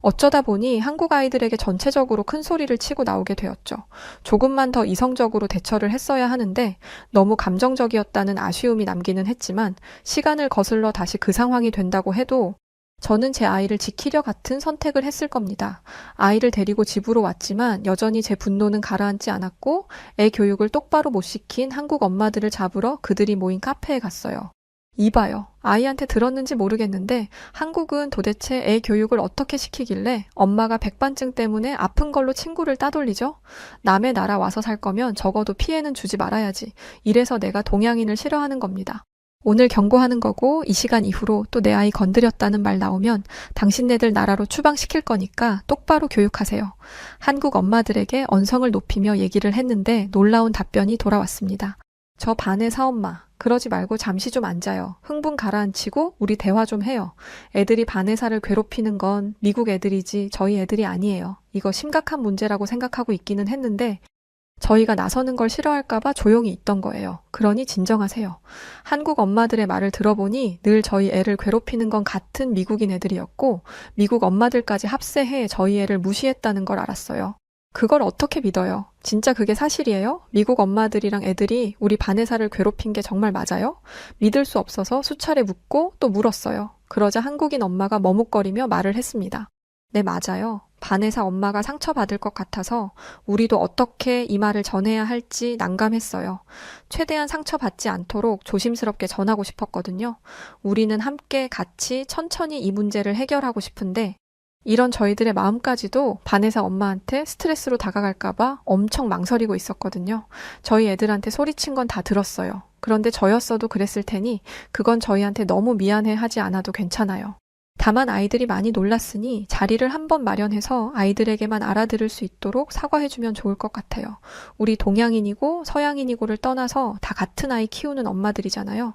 어쩌다 보니 한국 아이들에게 전체적으로 큰 소리를 치고 나오게 되었죠. 조금만 더 이성적으로 대처를 했어야 하는데 너무 감정적이었다는 아쉬움이 남기는 했지만 시간을 거슬러 다시 그 상황이 된다고 해도 저는 제 아이를 지키려 같은 선택을 했을 겁니다. 아이를 데리고 집으로 왔지만 여전히 제 분노는 가라앉지 않았고 애 교육을 똑바로 못 시킨 한국 엄마들을 잡으러 그들이 모인 카페에 갔어요. 이봐요. 아이한테 들었는지 모르겠는데 한국은 도대체 애 교육을 어떻게 시키길래 엄마가 백반증 때문에 아픈 걸로 친구를 따돌리죠? 남의 나라 와서 살 거면 적어도 피해는 주지 말아야지. 이래서 내가 동양인을 싫어하는 겁니다. 오늘 경고하는 거고 이 시간 이후로 또 내 아이 건드렸다는 말 나오면 당신네들 나라로 추방시킬 거니까 똑바로 교육하세요. 한국 엄마들에게 언성을 높이며 얘기를 했는데 놀라운 답변이 돌아왔습니다. 저 반의 사엄마. 그러지 말고 잠시 좀 앉아요. 흥분 가라앉히고 우리 대화 좀 해요. 애들이 반의사를 괴롭히는 건 미국 애들이지 저희 애들이 아니에요. 이거 심각한 문제라고 생각하고 있기는 했는데 저희가 나서는 걸 싫어할까봐 조용히 있던 거예요. 그러니 진정하세요. 한국 엄마들의 말을 들어보니 늘 저희 애를 괴롭히는 건 같은 미국인 애들이었고 미국 엄마들까지 합세해 저희 애를 무시했다는 걸 알았어요. 그걸 어떻게 믿어요? 진짜 그게 사실이에요? 미국 엄마들이랑 애들이 우리 반의사를 괴롭힌 게 정말 맞아요? 믿을 수 없어서 수차례 묻고 또 물었어요. 그러자 한국인 엄마가 머뭇거리며 말을 했습니다. 네, 맞아요. 반의사 엄마가 상처받을 것 같아서 우리도 어떻게 이 말을 전해야 할지 난감했어요. 최대한 상처받지 않도록 조심스럽게 전하고 싶었거든요. 우리는 함께 같이 천천히 이 문제를 해결하고 싶은데 이런 저희들의 마음까지도 반의사 엄마한테 스트레스로 다가갈까봐 엄청 망설이고 있었거든요. 저희 애들한테 소리친 건 다 들었어요. 그런데 저였어도 그랬을 테니 그건 저희한테 너무 미안해 하지 않아도 괜찮아요. 다만 아이들이 많이 놀랐으니 자리를 한번 마련해서 아이들에게만 알아들을 수 있도록 사과해주면 좋을 것 같아요. 우리 동양인이고 서양인이고를 떠나서 다 같은 아이 키우는 엄마들이잖아요.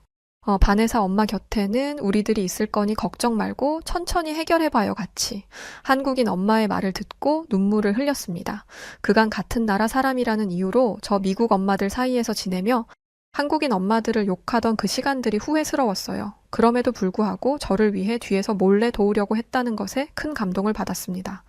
반의사 엄마 곁에는 우리들이 있을 거니 걱정 말고 천천히 해결해봐요, 같이. 한국인 엄마의 말을 듣고 눈물을 흘렸습니다. 그간 같은 나라 사람이라는 이유로 저 미국 엄마들 사이에서 지내며 한국인 엄마들을 욕하던 그 시간들이 후회스러웠어요. 그럼에도 불구하고 저를 위해 뒤에서 몰래 도우려고 했다는 것에 큰 감동을 받았습니다.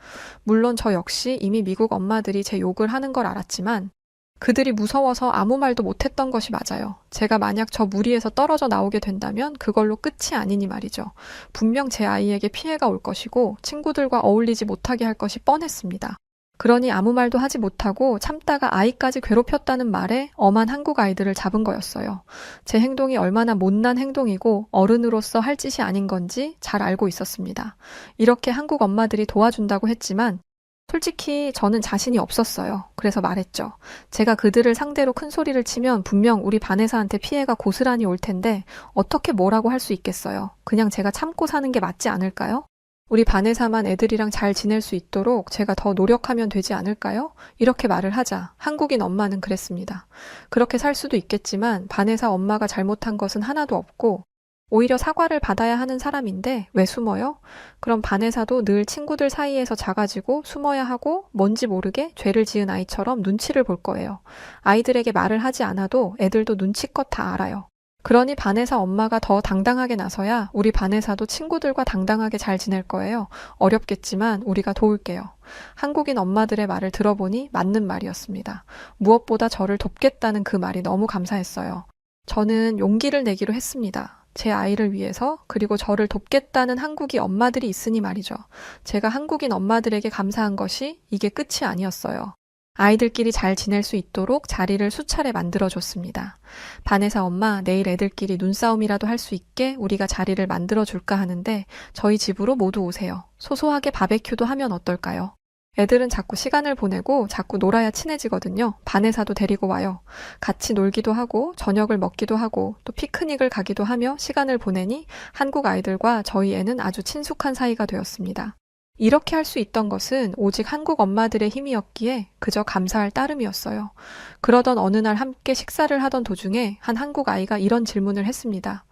물론 저 역시 이미 미국 엄마들이 제 욕을 하는 걸 알았지만 그들이 무서워서 아무 말도 못했던 것이 맞아요. 제가 만약 저 무리에서 떨어져 나오게 된다면 그걸로 끝이 아니니 말이죠. 분명 제 아이에게 피해가 올 것이고 친구들과 어울리지 못하게 할 것이 뻔했습니다. 그러니 아무 말도 하지 못하고 참다가 아이까지 괴롭혔다는 말에 엄한 한국 아이들을 잡은 거였어요. 제 행동이 얼마나 못난 행동이고 어른으로서 할 짓이 아닌 건지 잘 알고 있었습니다. 이렇게 한국 엄마들이 도와준다고 했지만 솔직히 저는 자신이 없었어요. 그래서 말했죠. 제가 그들을 상대로 큰 소리를 치면 분명 우리 반에서한테 피해가 고스란히 올 텐데 어떻게 뭐라고 할 수 있겠어요. 그냥 제가 참고 사는 게 맞지 않을까요? 우리 반에서만 애들이랑 잘 지낼 수 있도록 제가 더 노력하면 되지 않을까요? 이렇게 말을 하자 한국인 엄마는 그랬습니다. 그렇게 살 수도 있겠지만 반에서 엄마가 잘못한 것은 하나도 없고 오히려 사과를 받아야 하는 사람인데 왜 숨어요? 그럼 반에서도 늘 친구들 사이에서 작아지고 숨어야 하고 뭔지 모르게 죄를 지은 아이처럼 눈치를 볼 거예요. 아이들에게 말을 하지 않아도 애들도 눈치껏 다 알아요. 그러니 반에서 엄마가 더 당당하게 나서야 우리 반에서도 친구들과 당당하게 잘 지낼 거예요. 어렵겠지만 우리가 도울게요. 한국인 엄마들의 말을 들어보니 맞는 말이었습니다. 무엇보다 저를 돕겠다는 그 말이 너무 감사했어요. 저는 용기를 내기로 했습니다. 제 아이를 위해서, 그리고 저를 돕겠다는 한국인 엄마들이 있으니 말이죠. 제가 한국인 엄마들에게 감사한 것이 이게 끝이 아니었어요. 아이들끼리 잘 지낼 수 있도록 자리를 수차례 만들어줬습니다. 반에서 엄마, 내일 애들끼리 눈싸움이라도 할 수 있게 우리가 자리를 만들어줄까 하는데 저희 집으로 모두 오세요. 소소하게 바베큐도 하면 어떨까요? 애들은 자꾸 시간을 보내고 자꾸 놀아야 친해지거든요. 반에서도 데리고 와요. 같이 놀기도 하고 저녁을 먹기도 하고 또 피크닉을 가기도 하며 시간을 보내니 한국 아이들과 저희 애는 아주 친숙한 사이가 되었습니다. 이렇게 할 수 있던 것은 오직 한국 엄마들의 힘이었기에 그저 감사할 따름이었어요. 그러던 어느 날 함께 식사를 하던 도중에 한 한국 아이가 이런 질문을 했습니다.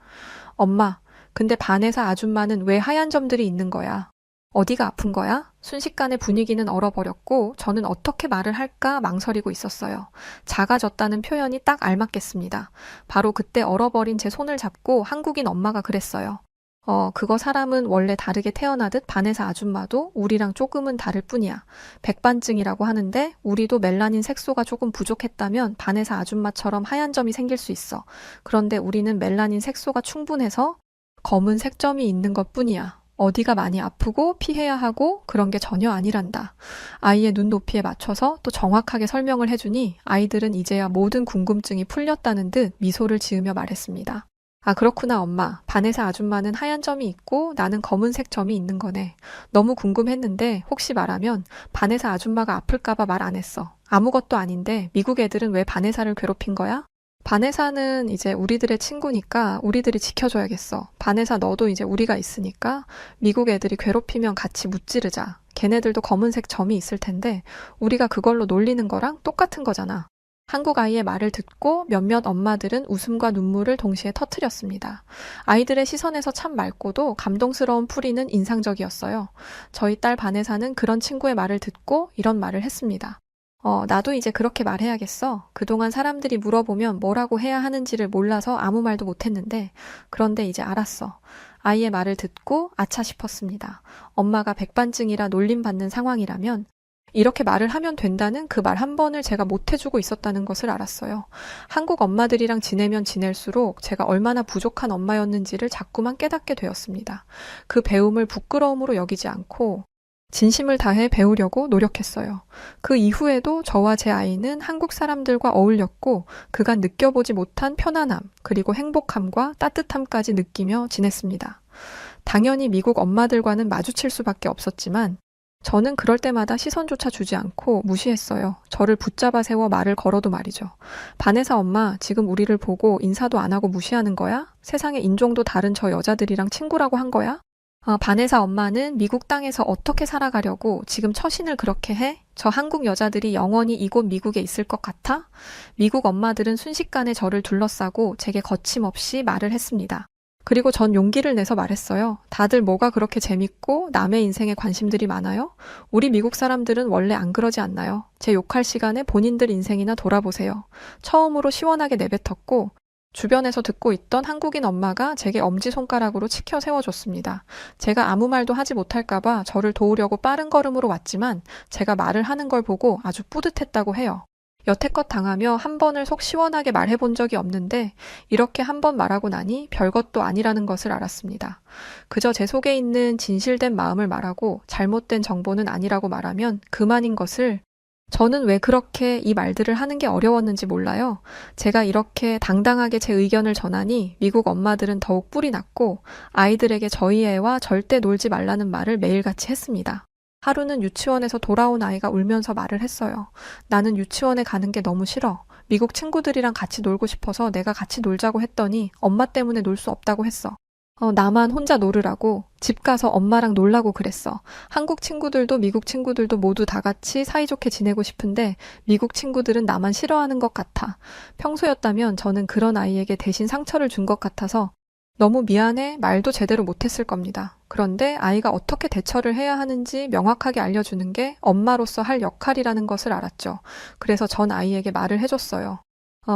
엄마, 근데 반에서 아줌마는 왜 하얀 점들이 있는 거야? 어디가 아픈 거야? 순식간에 분위기는 얼어버렸고 저는 어떻게 말을 할까 망설이고 있었어요. 작아졌다는 표현이 딱 알맞겠습니다. 바로 그때 얼어버린 제 손을 잡고 한국인 엄마가 그랬어요. 그거 사람은 원래 다르게 태어나듯 반에서 아줌마도 우리랑 조금은 다를 뿐이야. 백반증이라고 하는데 우리도 멜라닌 색소가 조금 부족했다면 반에서 아줌마처럼 하얀 점이 생길 수 있어. 그런데 우리는 멜라닌 색소가 충분해서 검은 색점이 있는 것 뿐이야. 어디가 많이 아프고 피해야 하고 그런 게 전혀 아니란다. 아이의 눈 높이에 맞춰서 또 정확하게 설명을 해주니 아이들은 이제야 모든 궁금증이 풀렸다는 듯 미소를 지으며 말했습니다. 아, 그렇구나, 엄마. 반에서 아줌마는 하얀 점이 있고 나는 검은색 점이 있는 거네. 너무 궁금했는데 혹시 말하면 반에서 아줌마가 아플까봐 말 안 했어. 아무것도 아닌데 미국 애들은 왜 반에서를 괴롭힌 거야? 반에서는 이제 우리들의 친구니까 우리들이 지켜줘야겠어. 반에서 너도 이제 우리가 있으니까 미국 애들이 괴롭히면 같이 무찌르자. 걔네들도 검은색 점이 있을 텐데 우리가 그걸로 놀리는 거랑 똑같은 거잖아. 한국 아이의 말을 듣고 몇몇 엄마들은 웃음과 눈물을 동시에 터뜨렸습니다. 아이들의 시선에서 참 맑고도 감동스러운 풀이는 인상적이었어요. 저희 딸 반에서는 그런 친구의 말을 듣고 이런 말을 했습니다. 나도 이제 그렇게 말해야겠어. 그동안 사람들이 물어보면 뭐라고 해야 하는지를 몰라서 아무 말도 못했는데 그런데 이제 알았어. 아이의 말을 듣고 아차 싶었습니다. 엄마가 백반증이라 놀림받는 상황이라면 이렇게 말을 하면 된다는 그 말 한 번을 제가 못해주고 있었다는 것을 알았어요. 한국 엄마들이랑 지내면 지낼수록 제가 얼마나 부족한 엄마였는지를 자꾸만 깨닫게 되었습니다. 그 배움을 부끄러움으로 여기지 않고 진심을 다해 배우려고 노력했어요. 그 이후에도 저와 제 아이는 한국 사람들과 어울렸고 그간 느껴보지 못한 편안함, 그리고 행복함과 따뜻함까지 느끼며 지냈습니다. 당연히 미국 엄마들과는 마주칠 수밖에 없었지만 저는 그럴 때마다 시선조차 주지 않고 무시했어요. 저를 붙잡아 세워 말을 걸어도 말이죠. 반에서 엄마, 지금 우리를 보고 인사도 안 하고 무시하는 거야? 세상에 인종도 다른 저 여자들이랑 친구라고 한 거야? 반에서 엄마는 미국 땅에서 어떻게 살아가려고 지금 처신을 그렇게 해? 저 한국 여자들이 영원히 이곳 미국에 있을 것 같아? 미국 엄마들은 순식간에 저를 둘러싸고 제게 거침없이 말을 했습니다. 그리고 전 용기를 내서 말했어요. 다들 뭐가 그렇게 재밌고 남의 인생에 관심들이 많아요? 우리 미국 사람들은 원래 안 그러지 않나요? 제 욕할 시간에 본인들 인생이나 돌아보세요. 처음으로 시원하게 내뱉었고 주변에서 듣고 있던 한국인 엄마가 제게 엄지손가락으로 치켜 세워줬습니다. 제가 아무 말도 하지 못할까봐 저를 도우려고 빠른 걸음으로 왔지만 제가 말을 하는 걸 보고 아주 뿌듯했다고 해요. 여태껏 당하며 한 번을 속 시원하게 말해본 적이 없는데 이렇게 한 번 말하고 나니 별것도 아니라는 것을 알았습니다. 그저 제 속에 있는 진실된 마음을 말하고 잘못된 정보는 아니라고 말하면 그만인 것을 저는 왜 그렇게 이 말들을 하는 게 어려웠는지 몰라요. 제가 이렇게 당당하게 제 의견을 전하니 미국 엄마들은 더욱 뿔이 났고 아이들에게 저희 애와 절대 놀지 말라는 말을 매일같이 했습니다. 하루는 유치원에서 돌아온 아이가 울면서 말을 했어요. 나는 유치원에 가는 게 너무 싫어. 미국 친구들이랑 같이 놀고 싶어서 내가 같이 놀자고 했더니 엄마 때문에 놀 수 없다고 했어. 나만 혼자 놀으라고 집 가서 엄마랑 놀라고 그랬어. 한국 친구들도 미국 친구들도 모두 다 같이 사이좋게 지내고 싶은데 미국 친구들은 나만 싫어하는 것 같아. 평소였다면 저는 그런 아이에게 대신 상처를 준 것 같아서 너무 미안해 말도 제대로 못했을 겁니다. 그런데 아이가 어떻게 대처를 해야 하는지 명확하게 알려주는 게 엄마로서 할 역할이라는 것을 알았죠. 그래서 전 아이에게 말을 해줬어요.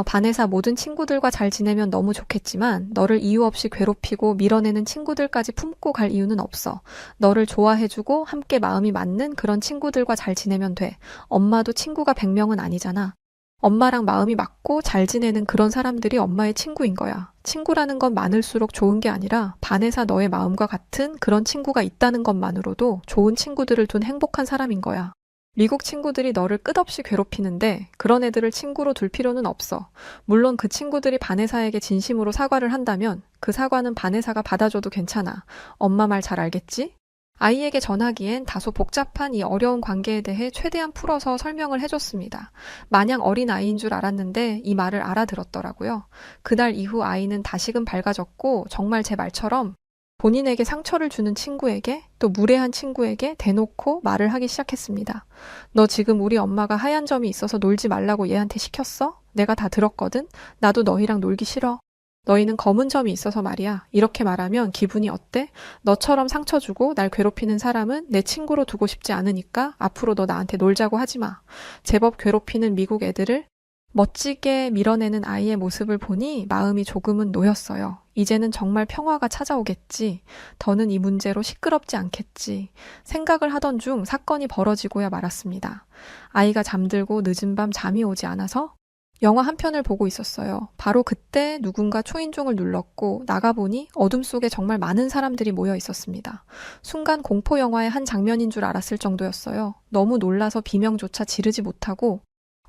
반에서 모든 친구들과 잘 지내면 너무 좋겠지만 너를 이유 없이 괴롭히고 밀어내는 친구들까지 품고 갈 이유는 없어. 너를 좋아해주고 함께 마음이 맞는 그런 친구들과 잘 지내면 돼. 엄마도 친구가 100명은 아니잖아. 엄마랑 마음이 맞고 잘 지내는 그런 사람들이 엄마의 친구인 거야. 친구라는 건 많을수록 좋은 게 아니라 반에서 너의 마음과 같은 그런 친구가 있다는 것만으로도 좋은 친구들을 둔 행복한 사람인 거야. 미국 친구들이 너를 끝없이 괴롭히는데 그런 애들을 친구로 둘 필요는 없어. 물론 그 친구들이 바네사에게 진심으로 사과를 한다면 그 사과는 바네사가 받아줘도 괜찮아. 엄마 말 잘 알겠지? 아이에게 전하기엔 다소 복잡한 이 어려운 관계에 대해 최대한 풀어서 설명을 해줬습니다. 마냥 어린 아이인 줄 알았는데 이 말을 알아들었더라고요. 그날 이후 아이는 다시금 밝아졌고 정말 제 말처럼 본인에게 상처를 주는 친구에게 또 무례한 친구에게 대놓고 말을 하기 시작했습니다. 너 지금 우리 엄마가 하얀 점이 있어서 놀지 말라고 얘한테 시켰어? 내가 다 들었거든? 나도 너희랑 놀기 싫어. 너희는 검은 점이 있어서 말이야. 이렇게 말하면 기분이 어때? 너처럼 상처 주고 날 괴롭히는 사람은 내 친구로 두고 싶지 않으니까 앞으로 너 나한테 놀자고 하지 마. 제법 괴롭히는 미국 애들을 멋지게 밀어내는 아이의 모습을 보니 마음이 조금은 놓였어요. 이제는 정말 평화가 찾아오겠지. 더는 이 문제로 시끄럽지 않겠지. 생각을 하던 중 사건이 벌어지고야 말았습니다. 아이가 잠들고 늦은 밤 잠이 오지 않아서 영화 한 편을 보고 있었어요. 바로 그때 누군가 초인종을 눌렀고 나가보니 어둠 속에 정말 많은 사람들이 모여 있었습니다. 순간 공포 영화의 한 장면인 줄 알았을 정도였어요. 너무 놀라서 비명조차 지르지 못하고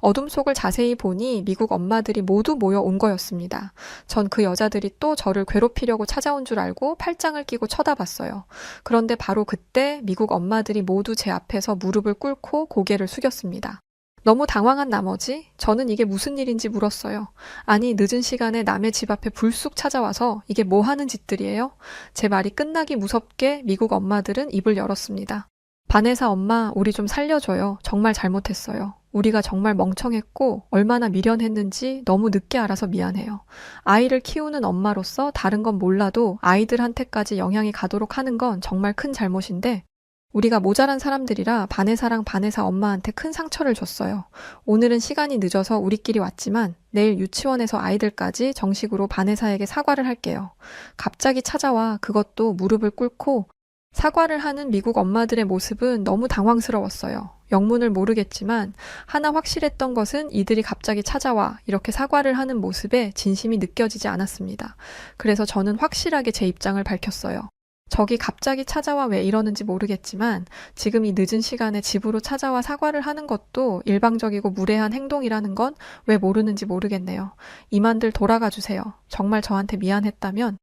어둠 속을 자세히 보니 미국 엄마들이 모두 모여온 거였습니다. 전 그 여자들이 또 저를 괴롭히려고 찾아온 줄 알고 팔짱을 끼고 쳐다봤어요. 그런데 바로 그때 미국 엄마들이 모두 제 앞에서 무릎을 꿇고 고개를 숙였습니다. 너무 당황한 나머지 저는 이게 무슨 일인지 물었어요. 아니 늦은 시간에 남의 집 앞에 불쑥 찾아와서 이게 뭐 하는 짓들이에요? 제 말이 끝나기 무섭게 미국 엄마들은 입을 열었습니다. 바네사 엄마, 우리 좀 살려줘요. 정말 잘못했어요. 우리가 정말 멍청했고 얼마나 미련했는지 너무 늦게 알아서 미안해요. 아이를 키우는 엄마로서 다른 건 몰라도 아이들한테까지 영향이 가도록 하는 건 정말 큰 잘못인데 우리가 모자란 사람들이라 바네사랑 바네사 엄마한테 큰 상처를 줬어요. 오늘은 시간이 늦어서 우리끼리 왔지만 내일 유치원에서 아이들까지 정식으로 바네사에게 사과를 할게요. 갑자기 찾아와 그것도 무릎을 꿇고 사과를 하는 미국 엄마들의 모습은 너무 당황스러웠어요. 영문을 모르겠지만 하나 확실했던 것은 이들이 갑자기 찾아와 이렇게 사과를 하는 모습에 진심이 느껴지지 않았습니다. 그래서 저는 확실하게 제 입장을 밝혔어요. 저기 갑자기 찾아와 왜 이러는지 모르겠지만 지금 이 늦은 시간에 집으로 찾아와 사과를 하는 것도 일방적이고 무례한 행동이라는 건 왜 모르는지 모르겠네요. 이만들 돌아가 주세요. 정말 저한테 미안했다면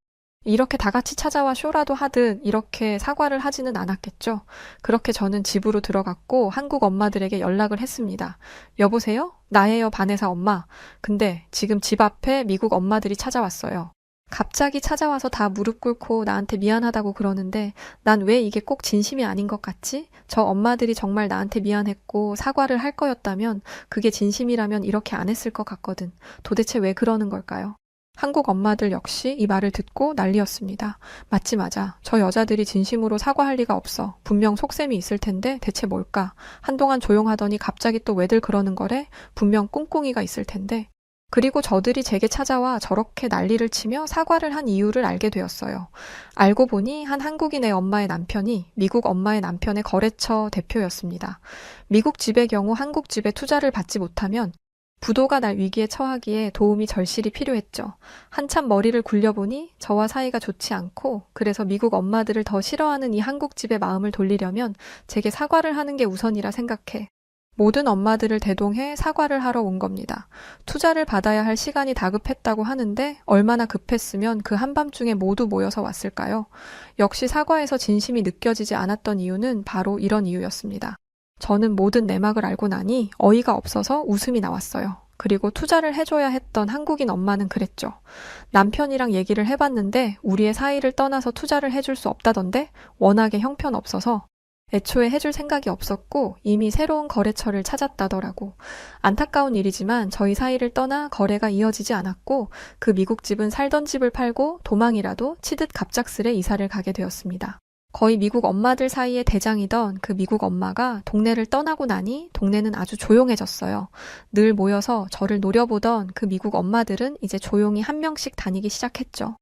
이렇게 다 같이 찾아와 쇼라도 하듯 이렇게 사과를 하지는 않았겠죠. 그렇게 저는 집으로 들어갔고 한국 엄마들에게 연락을 했습니다. 여보세요? 나예요, 바네사 엄마. 근데 지금 집 앞에 미국 엄마들이 찾아왔어요. 갑자기 찾아와서 다 무릎 꿇고 나한테 미안하다고 그러는데 난 왜 이게 꼭 진심이 아닌 것 같지? 저 엄마들이 정말 나한테 미안했고 사과를 할 거였다면 그게 진심이라면 이렇게 안 했을 것 같거든. 도대체 왜 그러는 걸까요? 한국 엄마들 역시 이 말을 듣고 난리였습니다. 맞아. 저 여자들이 진심으로 사과할 리가 없어. 분명 속셈이 있을 텐데 대체 뭘까? 한동안 조용하더니 갑자기 또 왜들 그러는 거래? 분명 꿍꿍이가 있을 텐데. 그리고 저들이 제게 찾아와 저렇게 난리를 치며 사과를 한 이유를 알게 되었어요. 알고 보니 한 한국인의 엄마의 남편이 미국 엄마의 남편의 거래처 대표였습니다. 미국 집의 경우 한국 집에 투자를 받지 못하면 부도가 날 위기에 처하기에 도움이 절실히 필요했죠. 한참 머리를 굴려보니 저와 사이가 좋지 않고 그래서 미국 엄마들을 더 싫어하는 이 한국집의 마음을 돌리려면 제게 사과를 하는 게 우선이라 생각해 모든 엄마들을 대동해 사과를 하러 온 겁니다. 투자를 받아야 할 시간이 다급했다고 하는데 얼마나 급했으면 그 한밤중에 모두 모여서 왔을까요? 역시 사과에서 진심이 느껴지지 않았던 이유는 바로 이런 이유였습니다. 저는 모든 내막을 알고 나니 어이가 없어서 웃음이 나왔어요. 그리고 투자를 해줘야 했던 한국인 엄마는 그랬죠. 남편이랑 얘기를 해봤는데 우리의 사이를 떠나서 투자를 해줄 수 없다던데 워낙에 형편없어서 애초에 해줄 생각이 없었고 이미 새로운 거래처를 찾았다더라고. 안타까운 일이지만 저희 사이를 떠나 거래가 이어지지 않았고 그 미국 집은 살던 집을 팔고 도망이라도 치듯 갑작스레 이사를 가게 되었습니다. 거의 미국 엄마들 사이의 대장이던 그 미국 엄마가 동네를 떠나고 나니 동네는 아주 조용해졌어요. 늘 모여서 저를 노려보던 그 미국 엄마들은 이제 조용히 한 명씩 다니기 시작했죠.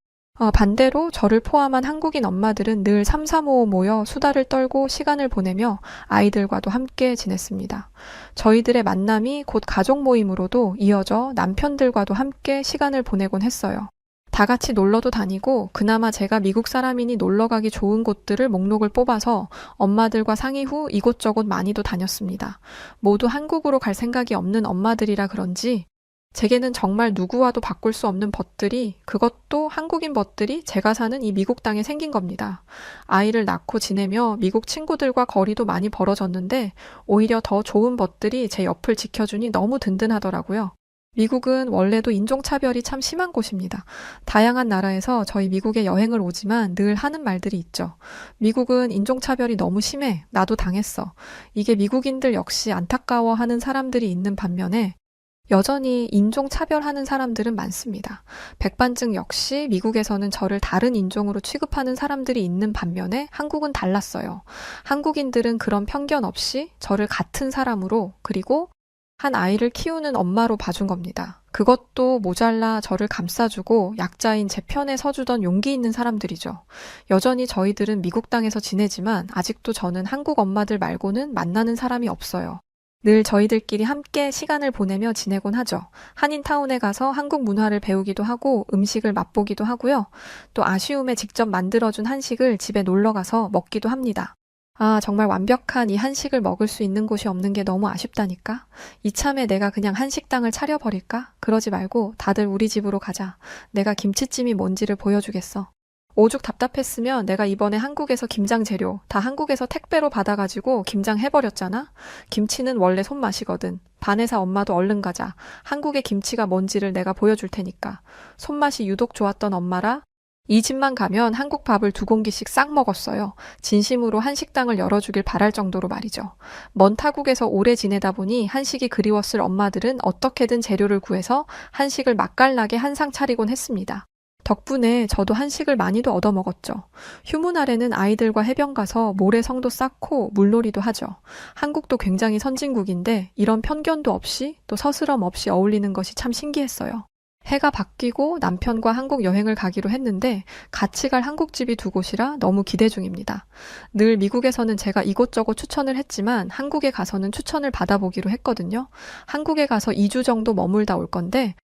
반대로 저를 포함한 한국인 엄마들은 늘 삼삼오오 모여 수다를 떨고 시간을 보내며 아이들과도 함께 지냈습니다. 저희들의 만남이 곧 가족 모임으로도 이어져 남편들과도 함께 시간을 보내곤 했어요. 다 같이 놀러도 다니고 그나마 제가 미국 사람이니 놀러 가기 좋은 곳들을 목록을 뽑아서 엄마들과 상의 후 이곳저곳 많이도 다녔습니다. 모두 한국으로 갈 생각이 없는 엄마들이라 그런지 제게는 정말 누구와도 바꿀 수 없는 벗들이 그것도 한국인 벗들이 제가 사는 이 미국 땅에 생긴 겁니다. 아이를 낳고 지내며 미국 친구들과 거리도 많이 벌어졌는데 오히려 더 좋은 벗들이 제 옆을 지켜주니 너무 든든하더라고요. 미국은 원래도 인종차별이 참 심한 곳입니다. 다양한 나라에서 저희 미국에 여행을 오지만 늘 하는 말들이 있죠. 미국은 인종차별이 너무 심해. 나도 당했어. 이게 미국인들 역시 안타까워하는 사람들이 있는 반면에 여전히 인종차별하는 사람들은 많습니다. 백반증 역시 미국에서는 저를 다른 인종으로 취급하는 사람들이 있는 반면에 한국은 달랐어요. 한국인들은 그런 편견 없이 저를 같은 사람으로 그리고 한 아이를 키우는 엄마로 봐준 겁니다. 그것도 모자라 저를 감싸주고 약자인 제 편에 서주던 용기 있는 사람들이죠. 여전히 저희들은 미국 땅에서 지내지만 아직도 저는 한국 엄마들 말고는 만나는 사람이 없어요. 늘 저희들끼리 함께 시간을 보내며 지내곤 하죠. 한인타운에 가서 한국 문화를 배우기도 하고 음식을 맛보기도 하고요. 또 아쉬움에 직접 만들어준 한식을 집에 놀러 가서 먹기도 합니다. 정말 완벽한 이 한식을 먹을 수 있는 곳이 없는 게 너무 아쉽다니까? 이참에 내가 그냥 한식당을 차려버릴까? 그러지 말고 다들 우리 집으로 가자. 내가 김치찜이 뭔지를 보여주겠어. 오죽 답답했으면 내가 이번에 한국에서 김장 재료 다 한국에서 택배로 받아가지고 김장 해버렸잖아? 김치는 원래 손맛이거든. 반에서 엄마도 얼른 가자. 한국의 김치가 뭔지를 내가 보여줄 테니까. 손맛이 유독 좋았던 엄마라 이 집만 가면 한국 밥을 2공기씩 싹 먹었어요. 진심으로 한식당을 열어주길 바랄 정도로 말이죠. 먼 타국에서 오래 지내다 보니 한식이 그리웠을 엄마들은 어떻게든 재료를 구해서 한식을 맛깔나게 한상 차리곤 했습니다. 덕분에 저도 한식을 많이도 얻어먹었죠. 휴무날에는 아이들과 해변 가서 모래성도 쌓고 물놀이도 하죠. 한국도 굉장히 선진국인데 이런 편견도 없이 또 서스럼 없이 어울리는 것이 참 신기했어요. 해가 바뀌고 남편과 한국 여행을 가기로 했는데 같이 갈 한국집이 2곳이라 너무 기대 중입니다. 늘 미국에서는 제가 이곳저곳 추천을 했지만 한국에 가서는 추천을 받아보기로 했거든요. 한국에 가서 2주 정도 머물다 올 건데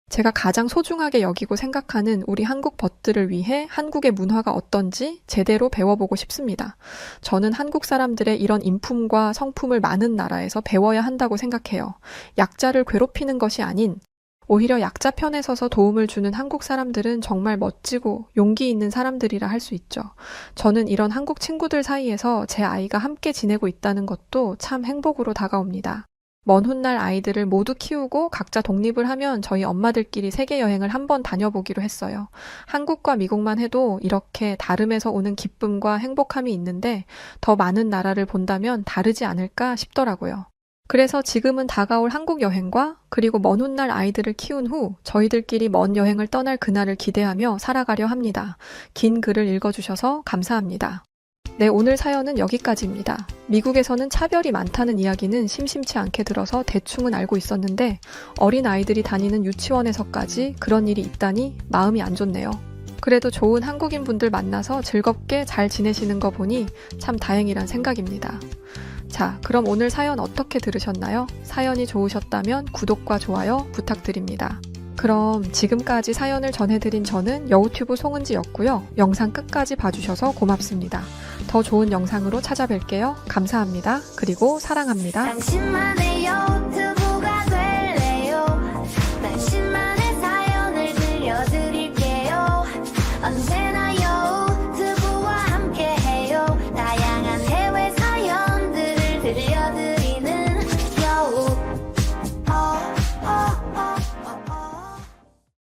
제가 가장 소중하게 여기고 생각하는 우리 한국 벗들을 위해 한국의 문화가 어떤지 제대로 배워보고 싶습니다. 저는 한국 사람들의 이런 인품과 성품을 많은 나라에서 배워야 한다고 생각해요. 약자를 괴롭히는 것이 아닌 오히려 약자 편에 서서 도움을 주는 한국 사람들은 정말 멋지고 용기 있는 사람들이라 할 수 있죠. 저는 이런 한국 친구들 사이에서 제 아이가 함께 지내고 있다는 것도 참 행복으로 다가옵니다. 먼 훗날 아이들을 모두 키우고 각자 독립을 하면 저희 엄마들끼리 세계 여행을 한번 다녀보기로 했어요. 한국과 미국만 해도 이렇게 다름에서 오는 기쁨과 행복함이 있는데 더 많은 나라를 본다면 다르지 않을까 싶더라고요. 그래서 지금은 다가올 한국 여행과 그리고 먼 훗날 아이들을 키운 후 저희들끼리 먼 여행을 떠날 그날을 기대하며 살아가려 합니다. 긴 글을 읽어주셔서 감사합니다. 네, 오늘 사연은 여기까지입니다. 미국에서는 차별이 많다는 이야기는 심심치 않게 들어서 대충은 알고 있었는데 어린 아이들이 다니는 유치원에서까지 그런 일이 있다니 마음이 안 좋네요. 그래도 좋은 한국인 분들 만나서 즐겁게 잘 지내시는 거 보니 참 다행이란 생각입니다. 자, 그럼 오늘 사연 어떻게 들으셨나요? 사연이 좋으셨다면 구독과 좋아요 부탁드립니다. 그럼 지금까지 사연을 전해드린 저는 여우튜브 송은지였고요. 영상 끝까지 봐주셔서 고맙습니다. 더 좋은 영상으로 찾아뵐게요. 감사합니다. 그리고 사랑합니다. 당신만의 유튜브가 될래요. 당신만의 사연을 들려드릴게요. 언제